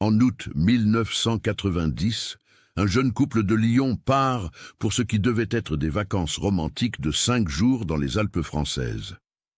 En août 1990, un jeune couple de Lyon part pour ce qui devait être des vacances romantiques de 5 jours dans les Alpes françaises.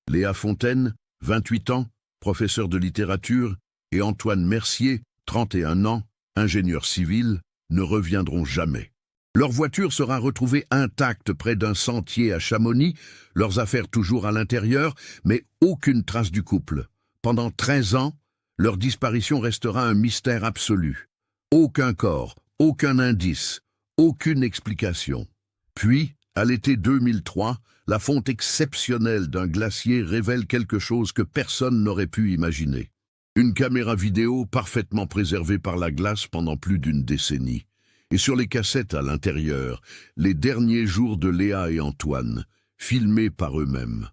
Léa Fontaine, 28 ans, professeur de littérature, et Antoine Mercier, 31 ans, ingénieur civil, ne reviendront jamais. Leur voiture sera retrouvée intacte près d'un sentier à Chamonix, leurs affaires toujours à l'intérieur, mais aucune trace du couple. Pendant 13 ans, leur disparition restera un mystère absolu. Aucun corps, aucun indice, aucune explication. Puis, à l'été 2003, la fonte exceptionnelle d'un glacier révèle quelque chose que personne n'aurait pu imaginer. Une caméra vidéo parfaitement préservée par la glace pendant plus d'une décennie. Et sur les cassettes à l'intérieur, les derniers jours de Léa et Antoine, filmés par eux-mêmes.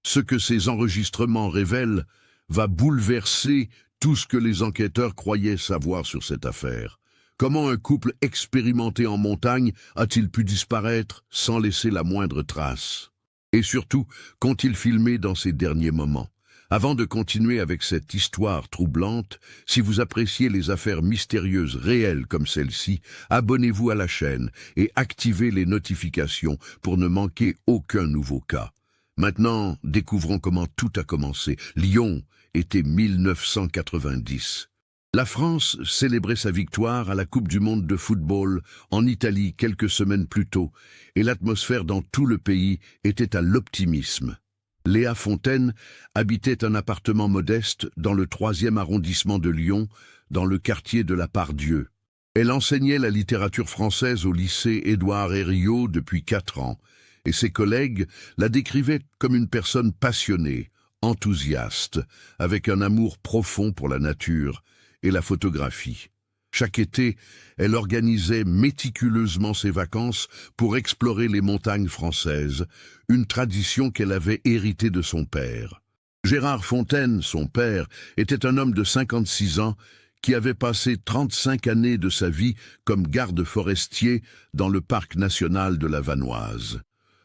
Ce que ces enregistrements révèlent va bouleverser tout ce que les enquêteurs croyaient savoir sur cette affaire. Comment un couple expérimenté en montagne a-t-il pu disparaître sans laisser la moindre trace? Et surtout, qu'ont-ils filmé dans ces derniers moments? Avant de continuer avec cette histoire troublante, si vous appréciez les affaires mystérieuses réelles comme celle-ci, abonnez-vous à la chaîne et activez les notifications pour ne manquer aucun nouveau cas. Maintenant, découvrons comment tout a commencé. Lyon, été 1990. La France célébrait sa victoire à la Coupe du monde de football en Italie quelques semaines plus tôt, et l'atmosphère dans tout le pays était à l'optimisme. Léa Fontaine habitait un appartement modeste dans le 3e arrondissement de Lyon, dans le quartier de la Part-Dieu. Elle enseignait la littérature française au lycée Édouard Herriot depuis 4 ans, et ses collègues la décrivaient comme une personne passionnée, enthousiaste, avec un amour profond pour la nature et la photographie. Chaque été, elle organisait méticuleusement ses vacances pour explorer les montagnes françaises, une tradition qu'elle avait héritée de son père. Gérard Fontaine, son père, était un homme de 56 ans qui avait passé 35 années de sa vie comme garde forestier dans le parc national de la Vanoise.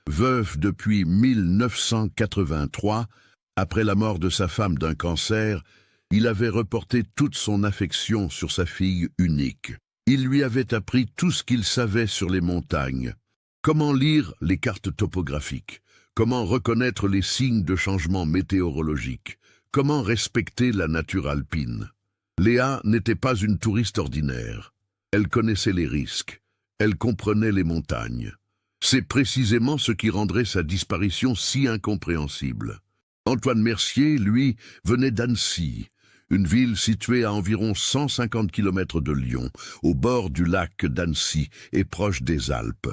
Veuf depuis 1983, après la mort de sa femme d'un cancer, il avait reporté toute son affection sur sa fille unique. Il lui avait appris tout ce qu'il savait sur les montagnes. Comment lire les cartes topographiques? Comment reconnaître les signes de changement météorologique? Comment respecter la nature alpine? Léa n'était pas une touriste ordinaire. Elle connaissait les risques. Elle comprenait les montagnes. C'est précisément ce qui rendrait sa disparition si incompréhensible. Antoine Mercier, lui, venait d'Annecy, une ville située à environ 150 km de Lyon, au bord du lac d'Annecy et proche des Alpes.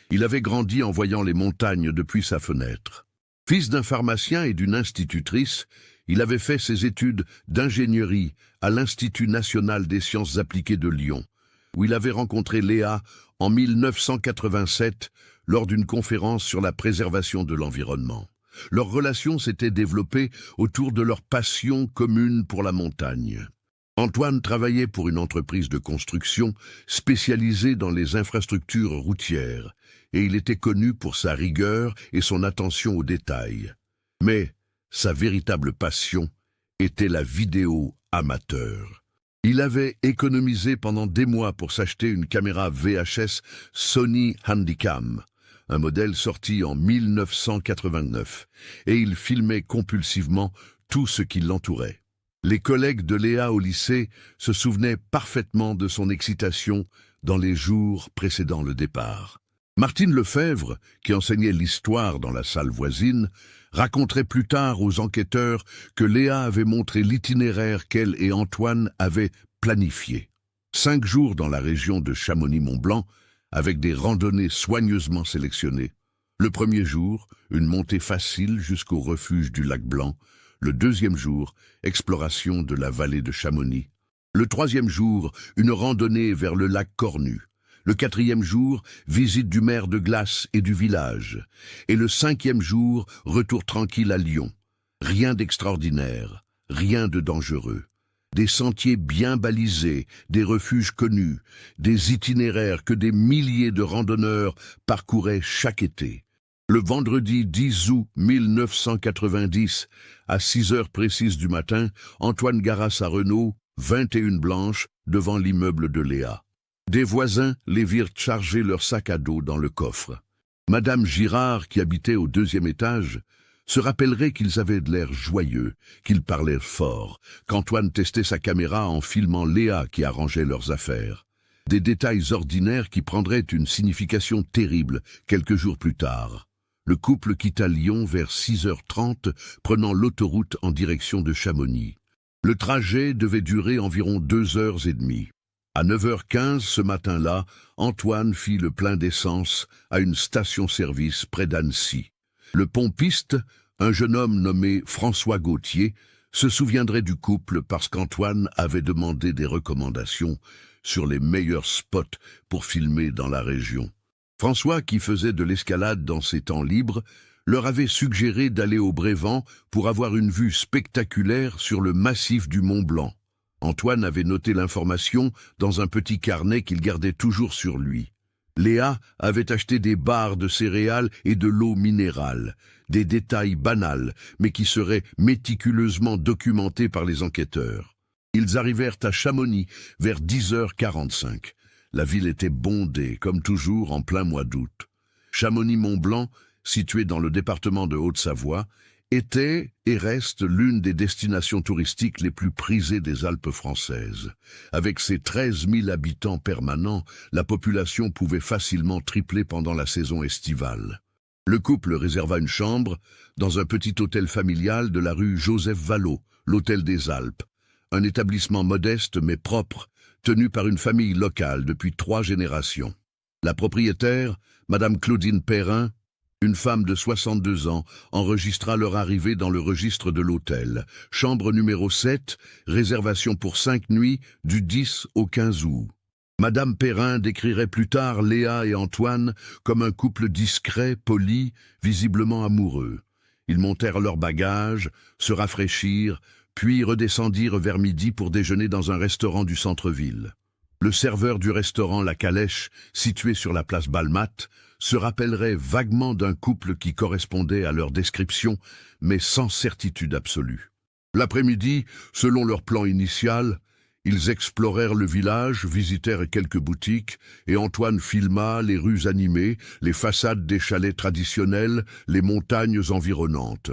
Il avait grandi en voyant les montagnes depuis sa fenêtre. Fils d'un pharmacien et d'une institutrice, il avait fait ses études d'ingénierie à l'Institut national des sciences appliquées de Lyon, où il avait rencontré Léa en 1987 lors d'une conférence sur la préservation de l'environnement. Leur relation s'était développée autour de leur passion commune pour la montagne. Antoine travaillait pour une entreprise de construction spécialisée dans les infrastructures routières, et il était connu pour sa rigueur et son attention aux détails. Mais sa véritable passion était la vidéo amateur. Il avait économisé pendant des mois pour s'acheter une caméra VHS Sony Handycam, un modèle sorti en 1989, et il filmait compulsivement tout ce qui l'entourait. Les collègues de Léa au lycée se souvenaient parfaitement de son excitation dans les jours précédant le départ. Martine Lefebvre, qui enseignait l'histoire dans la salle voisine, raconterait plus tard aux enquêteurs que Léa avait montré l'itinéraire qu'elle et Antoine avaient planifié. 5 jours dans la région de Chamonix-Mont-Blanc, avec des randonnées soigneusement sélectionnées. Le premier jour, une montée facile jusqu'au refuge du lac Blanc. Le deuxième jour, exploration de la vallée de Chamonix. Le troisième jour, une randonnée vers le lac Cornu. Le quatrième jour, visite du maire de glace et du village. Et le 5e jour, retour tranquille à Lyon. Rien d'extraordinaire, rien de dangereux. Des sentiers bien balisés, des refuges connus, des itinéraires que des milliers de randonneurs parcouraient chaque été. Le vendredi 10 août 1990, à 6 heures précises du matin, Antoine gara sa Renault 21 blanches, devant l'immeuble de Léa. Des voisins les virent charger leurs sacs à dos dans le coffre. Madame Girard, qui habitait au 2e étage, se rappellerait qu'ils avaient de l'air joyeux, qu'ils parlaient fort, qu'Antoine testait sa caméra en filmant Léa qui arrangeait leurs affaires. Des détails ordinaires qui prendraient une signification terrible quelques jours plus tard. Le couple quitta Lyon vers 6h30, prenant l'autoroute en direction de Chamonix. Le trajet devait durer environ 2h30. À 9h15 ce matin-là, Antoine fit le plein d'essence à une station-service près d'Annecy. Le pompiste, un jeune homme nommé François Gauthier, se souviendrait du couple parce qu'Antoine avait demandé des recommandations sur les meilleurs spots pour filmer dans la région. François, qui faisait de l'escalade dans ses temps libres, leur avait suggéré d'aller au Brévent pour avoir une vue spectaculaire sur le massif du Mont Blanc. Antoine avait noté l'information dans un petit carnet qu'il gardait toujours sur lui. Léa avait acheté des barres de céréales et de l'eau minérale, des détails banals, mais qui seraient méticuleusement documentés par les enquêteurs. Ils arrivèrent à Chamonix vers 10h45. La ville était bondée, comme toujours, en plein mois d'août. Chamonix-Mont-Blanc, situé dans le département de Haute-Savoie, était et reste l'une des destinations touristiques les plus prisées des Alpes françaises. Avec ses 13 000 habitants permanents, la population pouvait facilement tripler pendant la saison estivale. Le couple réserva une chambre dans un petit hôtel familial de la rue Joseph-Vallot, l'Hôtel des Alpes, un établissement modeste mais propre, tenu par une famille locale depuis 3 générations. La propriétaire, Madame Claudine Perrin, une femme de 62 ans, enregistra leur arrivée dans le registre de l'hôtel. Chambre numéro 7, réservation pour 5 nuits, du 10 au 15 août. Madame Perrin décrirait plus tard Léa et Antoine comme un couple discret, poli, visiblement amoureux. Ils montèrent leurs bagages, se rafraîchirent, puis redescendirent vers midi pour déjeuner dans un restaurant du centre-ville. Le serveur du restaurant La Calèche, situé sur la place Balmat, se rappellerait vaguement d'un couple qui correspondait à leur description, mais sans certitude absolue. L'après-midi, selon leur plan initial, ils explorèrent le village, visitèrent quelques boutiques, et Antoine filma les rues animées, les façades des chalets traditionnels, les montagnes environnantes.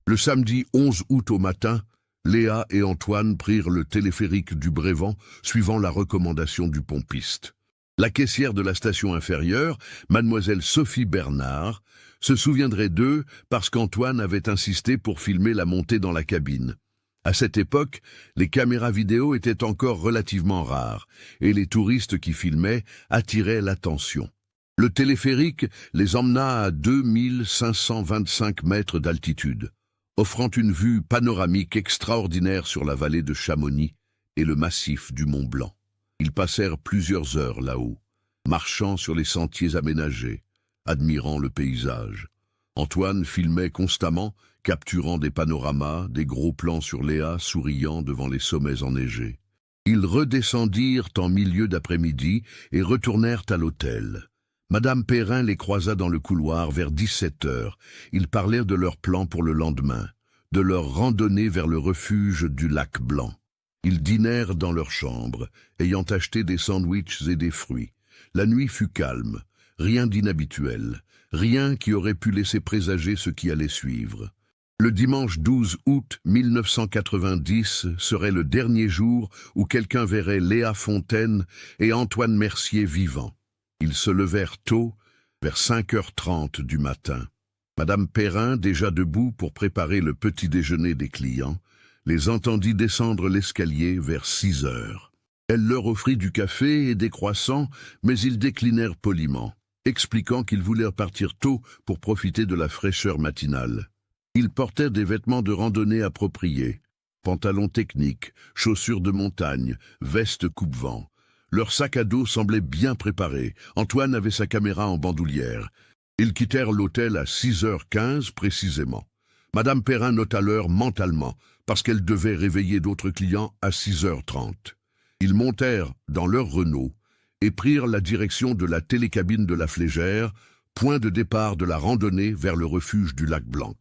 Le samedi 11 août au matin, Léa et Antoine prirent le téléphérique du Brévent, suivant la recommandation du pompiste. La caissière de la station inférieure, mademoiselle Sophie Bernard, se souviendrait d'eux parce qu'Antoine avait insisté pour filmer la montée dans la cabine. À cette époque, les caméras vidéo étaient encore relativement rares, et les touristes qui filmaient attiraient l'attention. Le téléphérique les emmena à 2525 mètres d'altitude, offrant une vue panoramique extraordinaire sur la vallée de Chamonix et le massif du Mont Blanc. Ils passèrent plusieurs heures là-haut, marchant sur les sentiers aménagés, admirant le paysage. Antoine filmait constamment, capturant des panoramas, des gros plans sur Léa souriant devant les sommets enneigés. Ils redescendirent en milieu d'après-midi et retournèrent à l'hôtel. Madame Perrin les croisa dans le couloir vers 17h. Ils parlèrent de leurs plans pour le lendemain, de leur randonnée vers le refuge du lac Blanc. Ils dînèrent dans leur chambre, ayant acheté des sandwichs et des fruits. La nuit fut calme, rien d'inhabituel, rien qui aurait pu laisser présager ce qui allait suivre. Le dimanche 12 août 1990 serait le dernier jour où quelqu'un verrait Léa Fontaine et Antoine Mercier vivants. Ils se levèrent tôt, vers 5h30 du matin. Madame Perrin, déjà debout pour préparer le petit déjeuner des clients, les entendit descendre l'escalier vers 6h. Elle leur offrit du café et des croissants, mais ils déclinèrent poliment, expliquant qu'ils voulaient partir tôt pour profiter de la fraîcheur matinale. Ils portaient des vêtements de randonnée appropriés, pantalons techniques, chaussures de montagne, vestes coupe-vent. Leur sac à dos semblait bien préparé. Antoine avait sa caméra en bandoulière. Ils quittèrent l'hôtel à 6h15 précisément. Madame Perrin nota l'heure mentalement, parce qu'elle devait réveiller d'autres clients à 6h30. Ils montèrent dans leur Renault et prirent la direction de la télécabine de la Flégère, point de départ de la randonnée vers le refuge du lac Blanc.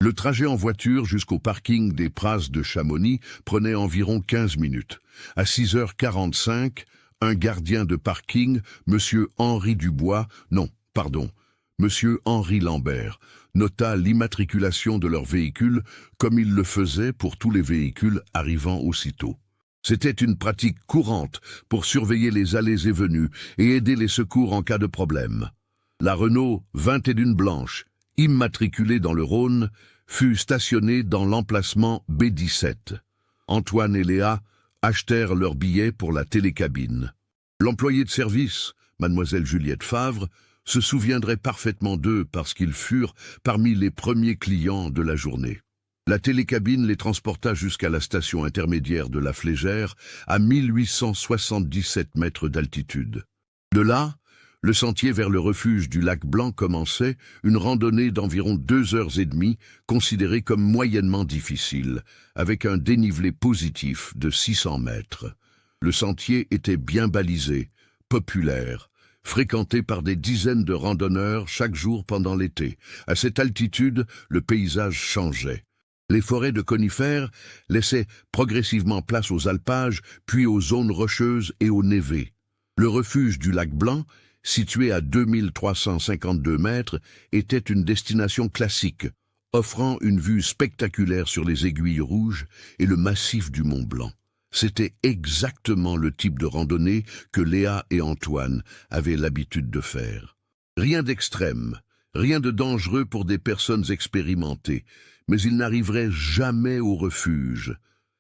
Le trajet en voiture jusqu'au parking des Pras de Chamonix prenait environ 15 minutes. À 6h45, un gardien de parking, Monsieur Henri Dubois, non, pardon, Monsieur Henri Lambert, nota l'immatriculation de leur véhicule comme il le faisait pour tous les véhicules arrivant aussitôt. C'était une pratique courante pour surveiller les allées et venues et aider les secours en cas de problème. La Renault 21 blanche, immatriculée dans le Rhône, fut stationnée dans l'emplacement B17. Antoine et Léa achetèrent leurs billets pour la télécabine. L'employé de service, mademoiselle Juliette Favre, se souviendrait parfaitement d'eux parce qu'ils furent parmi les premiers clients de la journée. La télécabine les transporta jusqu'à la station intermédiaire de la Flégère, à 1877 mètres d'altitude. De là, le sentier vers le refuge du lac Blanc commençait, une randonnée d'environ 2h30, considérée comme moyennement difficile, avec un dénivelé positif de 600 mètres. Le sentier était bien balisé, populaire, fréquenté par des dizaines de randonneurs chaque jour pendant l'été. À cette altitude, le paysage changeait. Les forêts de conifères laissaient progressivement place aux alpages, puis aux zones rocheuses et aux névés. Le refuge du lac Blanc, situé à 2352 mètres, était une destination classique, offrant une vue spectaculaire sur les aiguilles rouges et le massif du Mont Blanc. C'était exactement le type de randonnée que Léa et Antoine avaient l'habitude de faire. Rien d'extrême, rien de dangereux pour des personnes expérimentées, mais ils n'arriveraient jamais au refuge.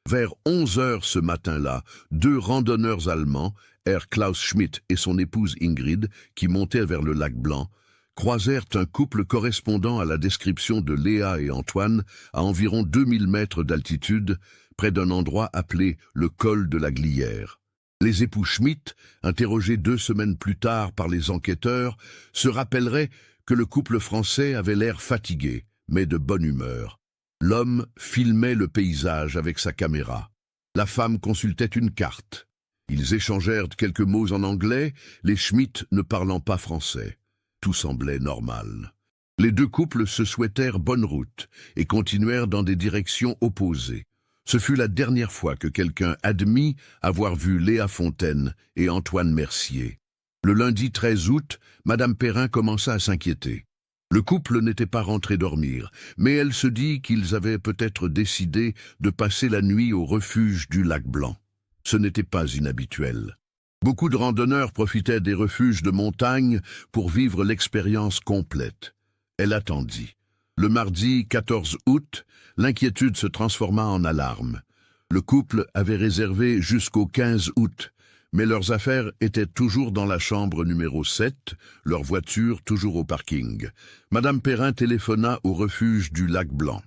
Vers 11h ce matin-là, 2 randonneurs allemands, Herr Klaus Schmidt et son épouse Ingrid, qui montaient vers le lac Blanc, croisèrent un couple correspondant à la description de Léa et Antoine à environ 2000 mètres d'altitude, près d'un endroit appelé le col de la Glière. Les époux Schmidt, interrogés 2 semaines plus tard par les enquêteurs, se rappelleraient que le couple français avait l'air fatigué, mais de bonne humeur. L'homme filmait le paysage avec sa caméra. La femme consultait une carte. Ils échangèrent quelques mots en anglais, les Schmidt ne parlant pas français. Tout semblait normal. Les 2 couples se souhaitèrent bonne route et continuèrent dans des directions opposées. Ce fut la dernière fois que quelqu'un admit avoir vu Léa Fontaine et Antoine Mercier. Le lundi 13 août, Madame Perrin commença à s'inquiéter. Le couple n'était pas rentré dormir, mais elle se dit qu'ils avaient peut-être décidé de passer la nuit au refuge du lac Blanc. Ce n'était pas inhabituel. Beaucoup de randonneurs profitaient des refuges de montagne pour vivre l'expérience complète. Elle attendit. Le mardi 14 août, l'inquiétude se transforma en alarme. Le couple avait réservé jusqu'au 15 août, mais leurs affaires étaient toujours dans la chambre numéro 7, leur voiture toujours au parking. Madame Perrin téléphona au refuge du lac Blanc.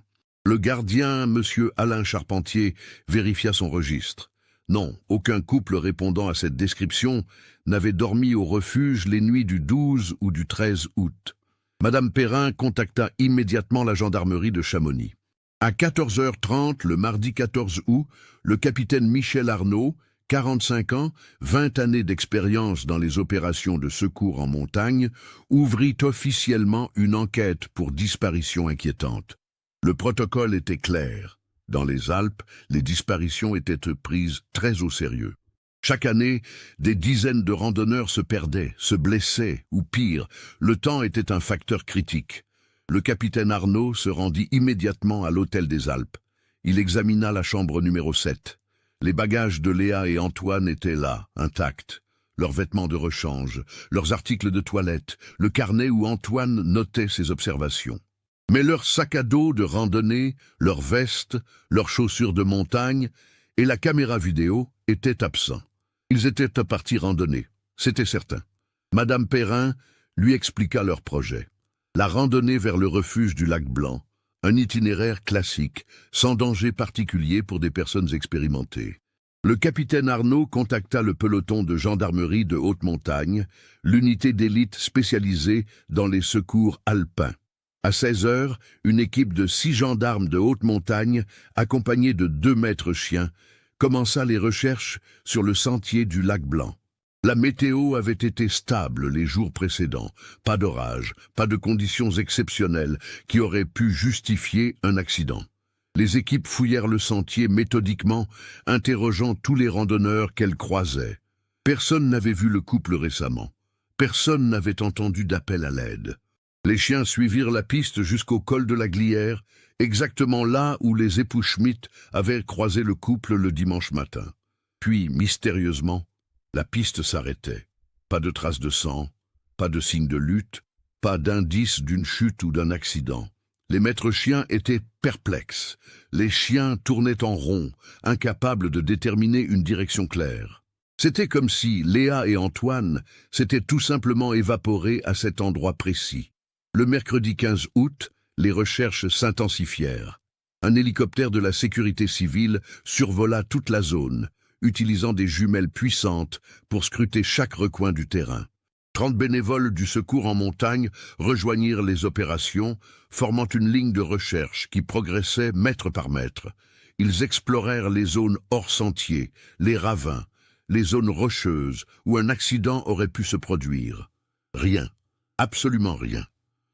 Le gardien, Monsieur Alain Charpentier, vérifia son registre. Non, aucun couple répondant à cette description n'avait dormi au refuge les nuits du 12 ou du 13 août. Madame Perrin contacta immédiatement la gendarmerie de Chamonix. À 14h30, le mardi 14 août, le capitaine Michel Arnaud, 45 ans, 20 années d'expérience dans les opérations de secours en montagne, ouvrit officiellement une enquête pour disparition inquiétante. Le protocole était clair. Dans les Alpes, les disparitions étaient prises très au sérieux. Chaque année, des dizaines de randonneurs se perdaient, se blessaient, ou pire, le temps était un facteur critique. Le capitaine Arnaud se rendit immédiatement à l'hôtel des Alpes. Il examina la chambre numéro 7. Les bagages de Léa et Antoine étaient là, intacts. Leurs vêtements de rechange, leurs articles de toilette, le carnet où Antoine notait ses observations. Mais leur sac à dos de randonnée, leurs vestes, leurs chaussures de montagne et la caméra vidéo étaient absents. Ils étaient à partir randonnée, c'était certain. Madame Perrin lui expliqua leur projet. La randonnée vers le refuge du lac Blanc, un itinéraire classique, sans danger particulier pour des personnes expérimentées. Le capitaine Arnaud contacta le peloton de gendarmerie de haute montagne, l'unité d'élite spécialisée dans les secours alpins. À 16h, une équipe de 6 gendarmes de haute montagne, accompagnés de 2 maîtres chiens, commença les recherches sur le sentier du lac Blanc. La météo avait été stable les jours précédents, pas d'orage, pas de conditions exceptionnelles qui auraient pu justifier un accident. Les équipes fouillèrent le sentier méthodiquement, interrogeant tous les randonneurs qu'elles croisaient. Personne n'avait vu le couple récemment. Personne n'avait entendu d'appel à l'aide. Les chiens suivirent la piste jusqu'au col de la Glière, exactement là où les époux Schmitt avaient croisé le couple le dimanche matin. Puis, mystérieusement, la piste s'arrêtait. Pas de traces de sang, pas de signe de lutte, pas d'indice d'une chute ou d'un accident. Les maîtres chiens étaient perplexes. Les chiens tournaient en rond, incapables de déterminer une direction claire. C'était comme si Léa et Antoine s'étaient tout simplement évaporés à cet endroit précis. Le mercredi 15 août, les recherches s'intensifièrent. Un hélicoptère de la sécurité civile survola toute la zone, utilisant des jumelles puissantes pour scruter chaque recoin du terrain. 30 bénévoles du secours en montagne rejoignirent les opérations, formant une ligne de recherche qui progressait mètre par mètre. Ils explorèrent les zones hors sentier, les ravins, les zones rocheuses où un accident aurait pu se produire. Rien, absolument rien.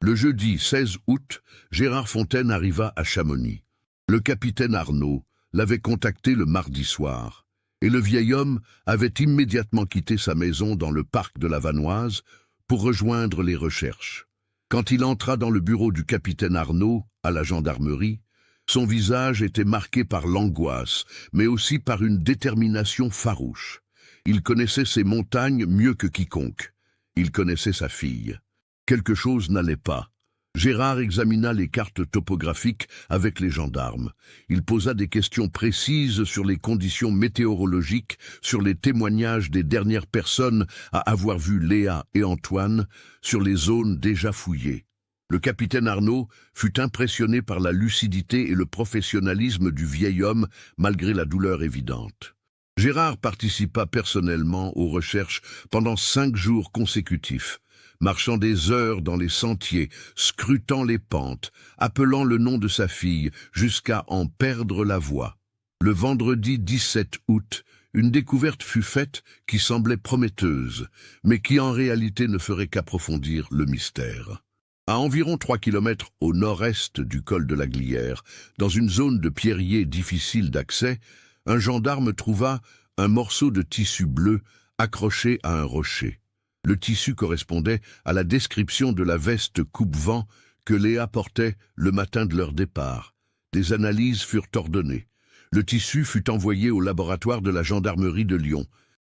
Le jeudi 16 août, Gérard Fontaine arriva à Chamonix. Le capitaine Arnaud l'avait contacté le mardi soir. Et le vieil homme avait immédiatement quitté sa maison dans le parc de la Vanoise pour rejoindre les recherches. Quand il entra dans le bureau du capitaine Arnaud, à la gendarmerie, son visage était marqué par l'angoisse, mais aussi par une détermination farouche. Il connaissait ces montagnes mieux que quiconque. Il connaissait sa fille. Quelque chose n'allait pas. Gérard examina les cartes topographiques avec les gendarmes. Il posa des questions précises sur les conditions météorologiques, sur les témoignages des dernières personnes à avoir vu Léa et Antoine, sur les zones déjà fouillées. Le capitaine Arnaud fut impressionné par la lucidité et le professionnalisme du vieil homme, malgré la douleur évidente. Gérard participa personnellement aux recherches pendant 5 jours consécutifs, marchant des heures dans les sentiers, scrutant les pentes, appelant le nom de sa fille, jusqu'à en perdre la voix. Le vendredi 17 août, une découverte fut faite qui semblait prometteuse, mais qui en réalité ne ferait qu'approfondir le mystère. À environ 3 kilomètres au nord-est du col de la Glière, dans une zone de pierriers difficile d'accès, un gendarme trouva un morceau de tissu bleu accroché à un rocher. Le tissu correspondait à la description de la veste coupe-vent que Léa portait le matin de leur départ. Des analyses furent ordonnées. Le tissu fut envoyé au laboratoire de la gendarmerie de Lyon.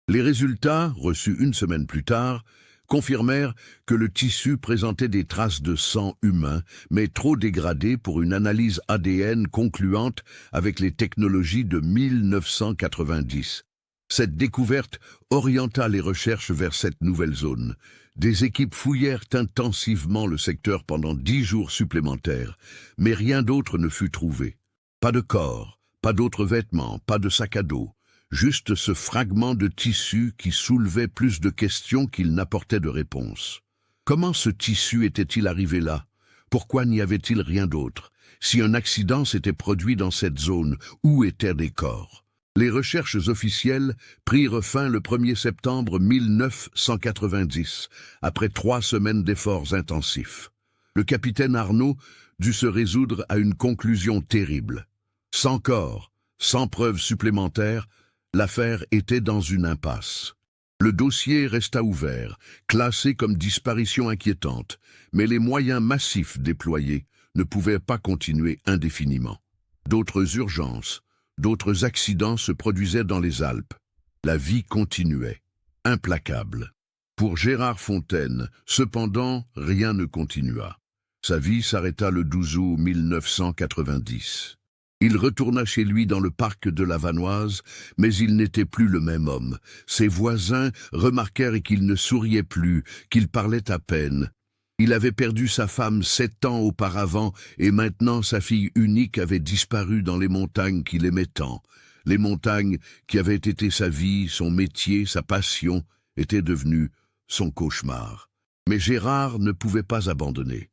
Les résultats, reçus 1 semaine plus tard, confirmèrent que le tissu présentait des traces de sang humain, mais trop dégradées pour une analyse ADN concluante avec les technologies de 1990. Cette découverte orienta les recherches vers cette nouvelle zone. Des équipes fouillèrent intensivement le secteur pendant 10 jours supplémentaires, mais rien d'autre ne fut trouvé. Pas de corps, pas d'autres vêtements, pas de sac à dos, juste ce fragment de tissu qui soulevait plus de questions qu'il n'apportait de réponses. Comment ce tissu était-il arrivé là? Pourquoi n'y avait-il rien d'autre? Si un accident s'était produit dans cette zone, où étaient les corps? Les recherches officielles prirent fin le 1er septembre 1990, après 3 semaines d'efforts intensifs. Le capitaine Arnaud dut se résoudre à une conclusion terrible. Sans corps, sans preuves supplémentaires, l'affaire était dans une impasse. Le dossier resta ouvert, classé comme disparition inquiétante, mais les moyens massifs déployés ne pouvaient pas continuer indéfiniment. D'autres urgences, d'autres accidents se produisaient dans les Alpes. La vie continuait, implacable. Pour Gérard Fontaine, cependant, rien ne continua. Sa vie s'arrêta le 12 août 1990. Il retourna chez lui dans le parc de la Vanoise, mais il n'était plus le même homme. Ses voisins remarquèrent qu'il ne souriait plus, qu'il parlait à peine. Il avait perdu sa femme 7 ans auparavant et maintenant sa fille unique avait disparu dans les montagnes qu'il aimait tant. Les montagnes qui avaient été sa vie, son métier, sa passion, étaient devenues son cauchemar. Mais Gérard ne pouvait pas abandonner.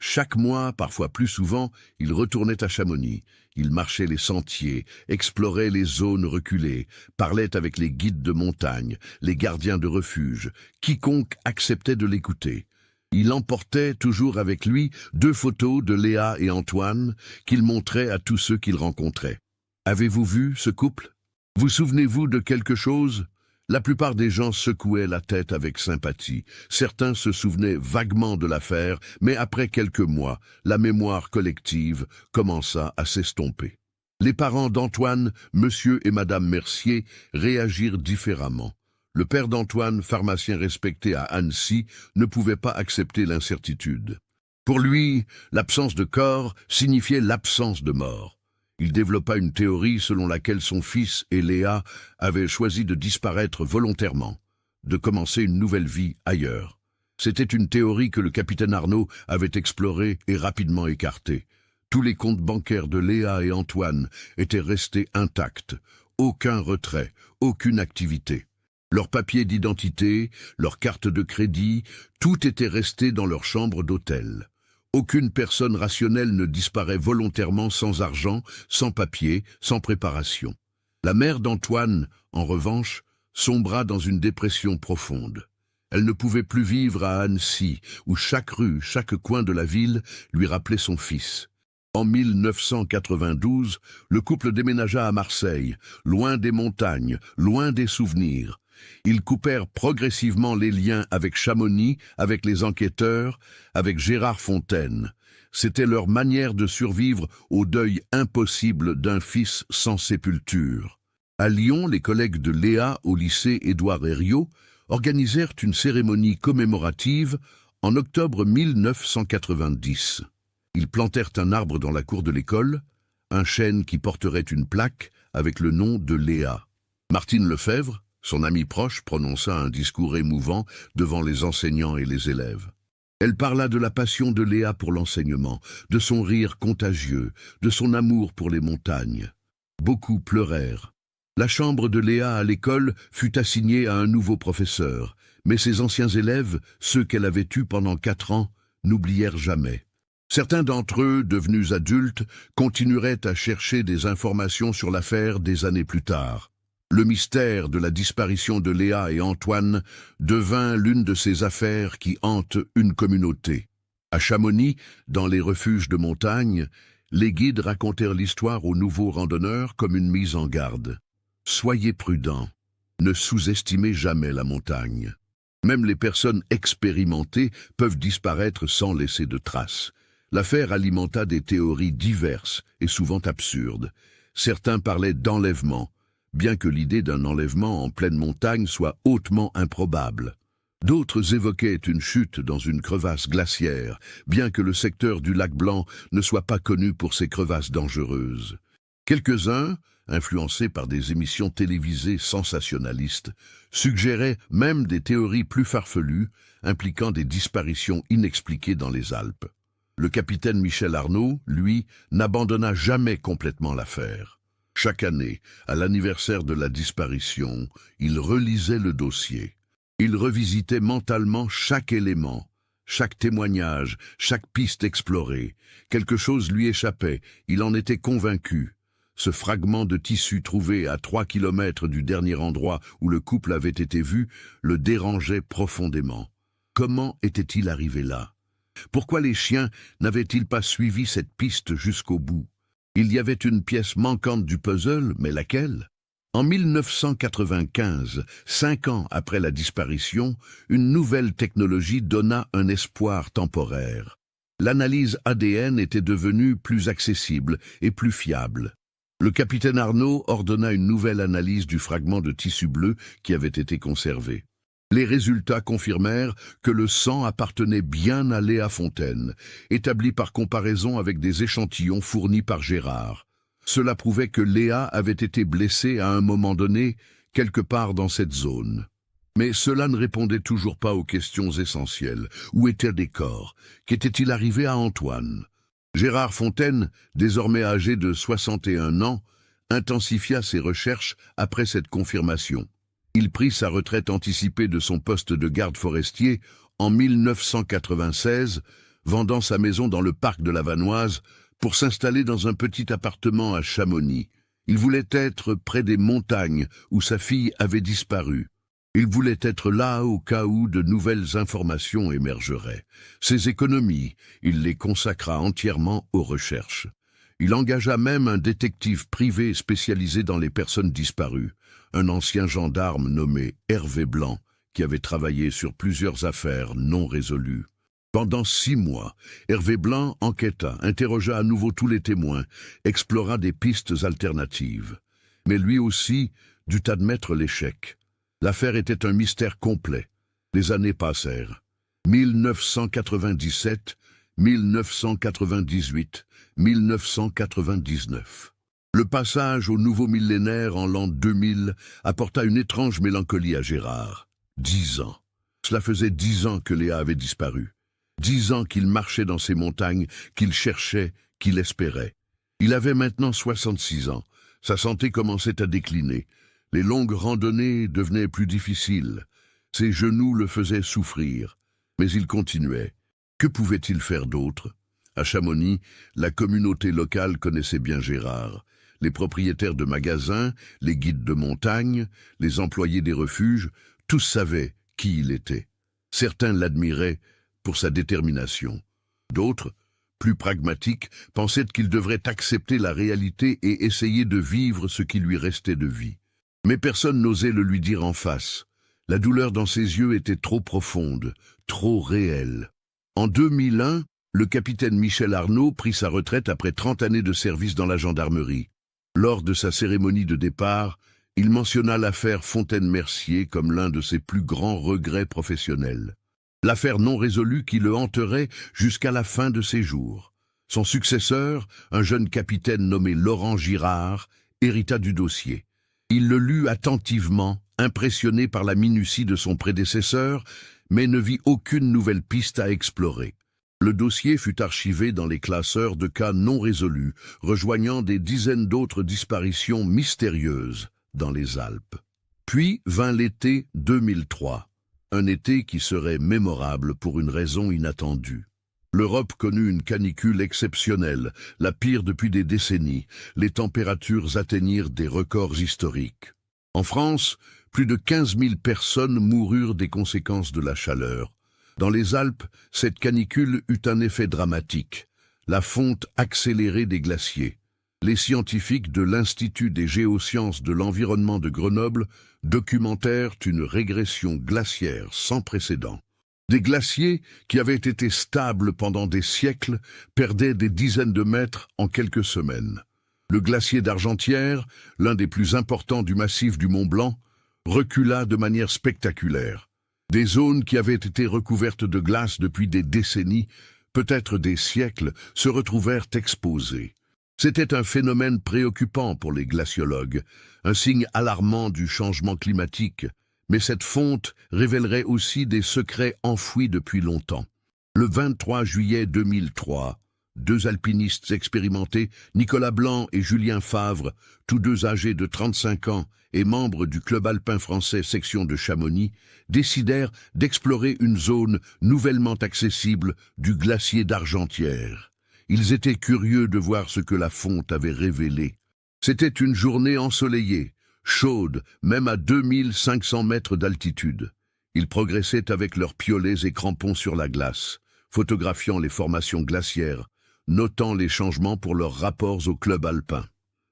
Chaque mois, parfois plus souvent, il retournait à Chamonix. Il marchait les sentiers, explorait les zones reculées, parlait avec les guides de montagne, les gardiens de refuge, quiconque acceptait de l'écouter. Il emportait toujours avec lui 2 photos de Léa et Antoine qu'il montrait à tous ceux qu'il rencontrait. Avez-vous vu ce couple? Vous souvenez-vous de quelque chose? La plupart des gens secouaient la tête avec sympathie. Certains se souvenaient vaguement de l'affaire, mais après quelques mois, la mémoire collective commença à s'estomper. Les parents d'Antoine, Monsieur et Madame Mercier, réagirent différemment. Le père d'Antoine, pharmacien respecté à Annecy, ne pouvait pas accepter l'incertitude. Pour lui, l'absence de corps signifiait l'absence de mort. Il développa une théorie selon laquelle son fils et Léa avaient choisi de disparaître volontairement, de commencer une nouvelle vie ailleurs. C'était une théorie que le capitaine Arnaud avait explorée et rapidement écartée. Tous les comptes bancaires de Léa et Antoine étaient restés intacts. Aucun retrait, aucune activité. Leurs papiers d'identité, leurs cartes de crédit, tout était resté dans leur chambre d'hôtel. Aucune personne rationnelle ne disparaît volontairement sans argent, sans papier, sans préparation. La mère d'Antoine, en revanche, sombra dans une dépression profonde. Elle ne pouvait plus vivre à Annecy, où chaque rue, chaque coin de la ville lui rappelait son fils. En 1992, le couple déménagea à Marseille, loin des montagnes, loin des souvenirs. Ils coupèrent progressivement les liens avec Chamonix, avec les enquêteurs, avec Gérard Fontaine. C'était leur manière de survivre au deuil impossible d'un fils sans sépulture. À Lyon, les collègues de Léa au lycée Édouard Herriot organisèrent une cérémonie commémorative en octobre 1990. Ils plantèrent un arbre dans la cour de l'école, un chêne qui porterait une plaque avec le nom de Léa. Martine Lefebvre, son amie proche, prononça un discours émouvant devant les enseignants et les élèves. Elle parla de la passion de Léa pour l'enseignement, de son rire contagieux, de son amour pour les montagnes. Beaucoup pleurèrent. La chambre de Léa à l'école fut assignée à un nouveau professeur, mais ses anciens élèves, ceux qu'elle avait eus pendant 4 ans, n'oublièrent jamais. Certains d'entre eux, devenus adultes, continueraient à chercher des informations sur l'affaire des années plus tard. Le mystère de la disparition de Léa et Antoine devint l'une de ces affaires qui hantent une communauté. À Chamonix, dans les refuges de montagne, les guides racontèrent l'histoire aux nouveaux randonneurs comme une mise en garde. Soyez prudents, ne sous-estimez jamais la montagne. Même les personnes expérimentées peuvent disparaître sans laisser de traces. L'affaire alimenta des théories diverses et souvent absurdes. Certains parlaient d'enlèvement, bien que l'idée d'un enlèvement en pleine montagne soit hautement improbable. D'autres évoquaient une chute dans une crevasse glaciaire, bien que le secteur du lac Blanc ne soit pas connu pour ses crevasses dangereuses. Quelques-uns, influencés par des émissions télévisées sensationnalistes, suggéraient même des théories plus farfelues impliquant des disparitions inexpliquées dans les Alpes. Le capitaine Michel Arnaud, lui, n'abandonna jamais complètement l'affaire. Chaque année, à l'anniversaire de la disparition, il relisait le dossier. Il revisitait mentalement chaque élément, chaque témoignage, chaque piste explorée. Quelque chose lui échappait, il en était convaincu. Ce fragment de tissu trouvé à 3 kilomètres du dernier endroit où le couple avait été vu le dérangeait profondément. Comment était-il arrivé là? Pourquoi les chiens n'avaient-ils pas suivi cette piste jusqu'au bout? Il y avait une pièce manquante du puzzle, mais laquelle? En 1995, 5 ans après la disparition, une nouvelle technologie donna un espoir temporaire. L'analyse ADN était devenue plus accessible et plus fiable. Le capitaine Arnaud ordonna une nouvelle analyse du fragment de tissu bleu qui avait été conservé. Les résultats confirmèrent que le sang appartenait bien à Léa Fontaine, établi par comparaison avec des échantillons fournis par Gérard. Cela prouvait que Léa avait été blessée à un moment donné, quelque part dans cette zone. Mais cela ne répondait toujours pas aux questions essentielles. Où étaient les corps? Qu'était-il arrivé à Antoine? Gérard Fontaine, désormais âgé de 61 ans, intensifia ses recherches après cette confirmation. Il prit sa retraite anticipée de son poste de garde forestier en 1996, vendant sa maison dans le parc de la Vanoise pour s'installer dans un petit appartement à Chamonix. Il voulait être près des montagnes où sa fille avait disparu. Il voulait être là au cas où de nouvelles informations émergeraient. Ses économies, il les consacra entièrement aux recherches. Il engagea même un détective privé spécialisé dans les personnes disparues, un ancien gendarme nommé Hervé Blanc, qui avait travaillé sur plusieurs affaires non résolues. Pendant 6 mois, Hervé Blanc enquêta, interrogea à nouveau tous les témoins, explora des pistes alternatives. Mais lui aussi dut admettre l'échec. L'affaire était un mystère complet. Les années passèrent. 1997, 1998, 1999. Le passage au nouveau millénaire en l'an 2000 apporta une étrange mélancolie à Gérard. 10 ans. Cela faisait 10 ans que Léa avait disparu. 10 ans qu'il marchait dans ces montagnes, qu'il cherchait, qu'il espérait. Il avait maintenant 66 ans. Sa santé commençait à décliner. Les longues randonnées devenaient plus difficiles. Ses genoux le faisaient souffrir. Mais il continuait. Que pouvait-il faire d'autre? À Chamonix, la communauté locale connaissait bien Gérard. Les propriétaires de magasins, les guides de montagne, les employés des refuges, tous savaient qui il était. Certains l'admiraient pour sa détermination. D'autres, plus pragmatiques, pensaient qu'il devrait accepter la réalité et essayer de vivre ce qui lui restait de vie. Mais personne n'osait le lui dire en face. La douleur dans ses yeux était trop profonde, trop réelle. En 2001, le capitaine Michel Arnaud prit sa retraite après 30 années de service dans la gendarmerie. Lors de sa cérémonie de départ, il mentionna l'affaire Fontaine-Mercier comme l'un de ses plus grands regrets professionnels. L'affaire non résolue qui le hanterait jusqu'à la fin de ses jours. Son successeur, un jeune capitaine nommé Laurent Girard, hérita du dossier. Il le lut attentivement, impressionné par la minutie de son prédécesseur, mais ne vit aucune nouvelle piste à explorer. Le dossier fut archivé dans les classeurs de cas non résolus, rejoignant des dizaines d'autres disparitions mystérieuses dans les Alpes. Puis vint l'été 2003, un été qui serait mémorable pour une raison inattendue. L'Europe connut une canicule exceptionnelle, la pire depuis des décennies. Les températures atteignirent des records historiques. En France, plus de 15 000 personnes moururent des conséquences de la chaleur. Dans les Alpes, cette canicule eut un effet dramatique, la fonte accélérée des glaciers. Les scientifiques de l'Institut des géosciences de l'environnement de Grenoble documentèrent une régression glaciaire sans précédent. Des glaciers qui avaient été stables pendant des siècles perdaient des dizaines de mètres en quelques semaines. Le glacier d'Argentière, l'un des plus importants du massif du Mont Blanc, recula de manière spectaculaire. Des zones qui avaient été recouvertes de glace depuis des décennies, peut-être des siècles, se retrouvèrent exposées. C'était un phénomène préoccupant pour les glaciologues, un signe alarmant du changement climatique. Mais cette fonte révélerait aussi des secrets enfouis depuis longtemps. Le 23 juillet 2003, 2 alpinistes expérimentés, Nicolas Blanc et Julien Favre, tous deux âgés de 35 ans et membres du club alpin français section de Chamonix, décidèrent d'explorer une zone nouvellement accessible du glacier d'Argentière. Ils étaient curieux de voir ce que la fonte avait révélé. C'était une journée ensoleillée, chaude, même à 2500 mètres d'altitude. Ils progressaient avec leurs piolets et crampons sur la glace, photographiant les formations glaciaires, notant les changements pour leurs rapports au club alpin.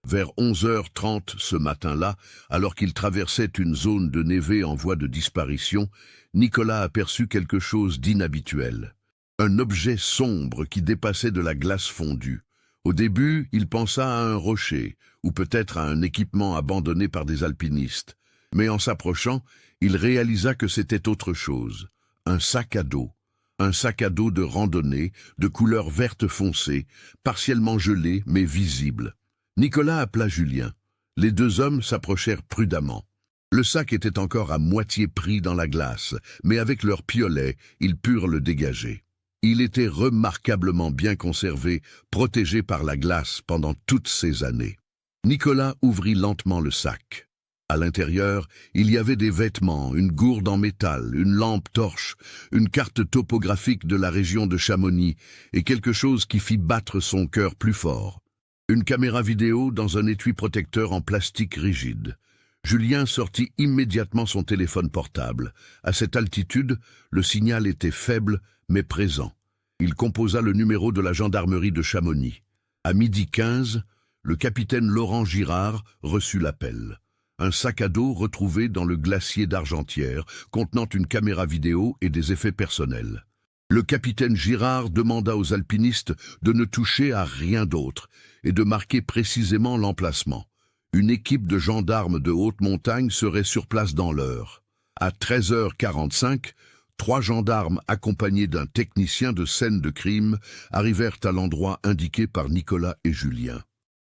Vers 11h30 ce matin-là, alors qu'ils traversaient une zone de névé en voie de disparition, Nicolas aperçut quelque chose d'inhabituel. Un objet sombre qui dépassait de la glace fondue. Au début, il pensa à un rocher, ou peut-être à un équipement abandonné par des alpinistes. Mais en s'approchant, il réalisa que c'était autre chose. Un sac à dos. Un sac à dos de randonnée, de couleur verte foncée, partiellement gelé mais visible. Nicolas appela Julien. Les 2 hommes s'approchèrent prudemment. Le sac était encore à moitié pris dans la glace, mais avec leurs piolets, ils purent le dégager. Il était remarquablement bien conservé, protégé par la glace pendant toutes ces années. Nicolas ouvrit lentement le sac. À l'intérieur, il y avait des vêtements, une gourde en métal, une lampe torche, une carte topographique de la région de Chamonix et quelque chose qui fit battre son cœur plus fort. Une caméra vidéo dans un étui protecteur en plastique rigide. Julien sortit immédiatement son téléphone portable. À cette altitude, le signal était faible mais présent. Il composa le numéro de la gendarmerie de Chamonix. À 12h15, le capitaine Laurent Girard reçut l'appel. Un sac à dos retrouvé dans le glacier d'Argentière, contenant une caméra vidéo et des effets personnels. Le capitaine Girard demanda aux alpinistes de ne toucher à rien d'autre et de marquer précisément l'emplacement. Une équipe de gendarmes de haute montagne serait sur place dans l'heure. À 13h45, 3 gendarmes accompagnés d'un technicien de scène de crime arrivèrent à l'endroit indiqué par Nicolas et Julien.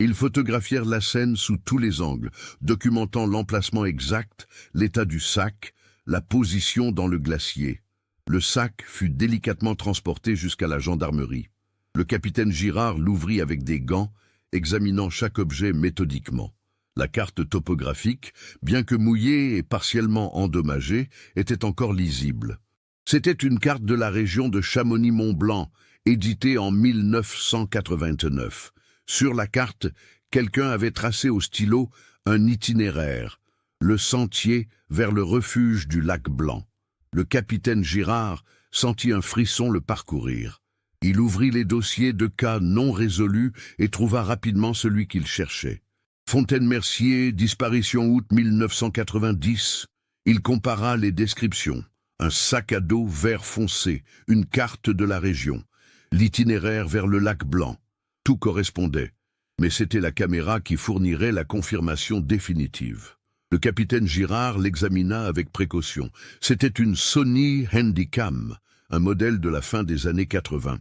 Ils photographièrent la scène sous tous les angles, documentant l'emplacement exact, l'état du sac, la position dans le glacier. Le sac fut délicatement transporté jusqu'à la gendarmerie. Le capitaine Girard l'ouvrit avec des gants, examinant chaque objet méthodiquement. La carte topographique, bien que mouillée et partiellement endommagée, était encore lisible. C'était une carte de la région de Chamonix-Mont-Blanc, éditée en 1989. Sur la carte, quelqu'un avait tracé au stylo un itinéraire, le sentier vers le refuge du lac Blanc. Le capitaine Girard sentit un frisson le parcourir. Il ouvrit les dossiers de cas non résolus et trouva rapidement celui qu'il cherchait. Fontaine-Mercier, disparition août 1990. Il compara les descriptions. Un sac à dos vert foncé, une carte de la région, l'itinéraire vers le lac Blanc. Tout correspondait, mais c'était la caméra qui fournirait la confirmation définitive. Le capitaine Girard l'examina avec précaution. C'était une Sony Handycam, un modèle de la fin des années 80.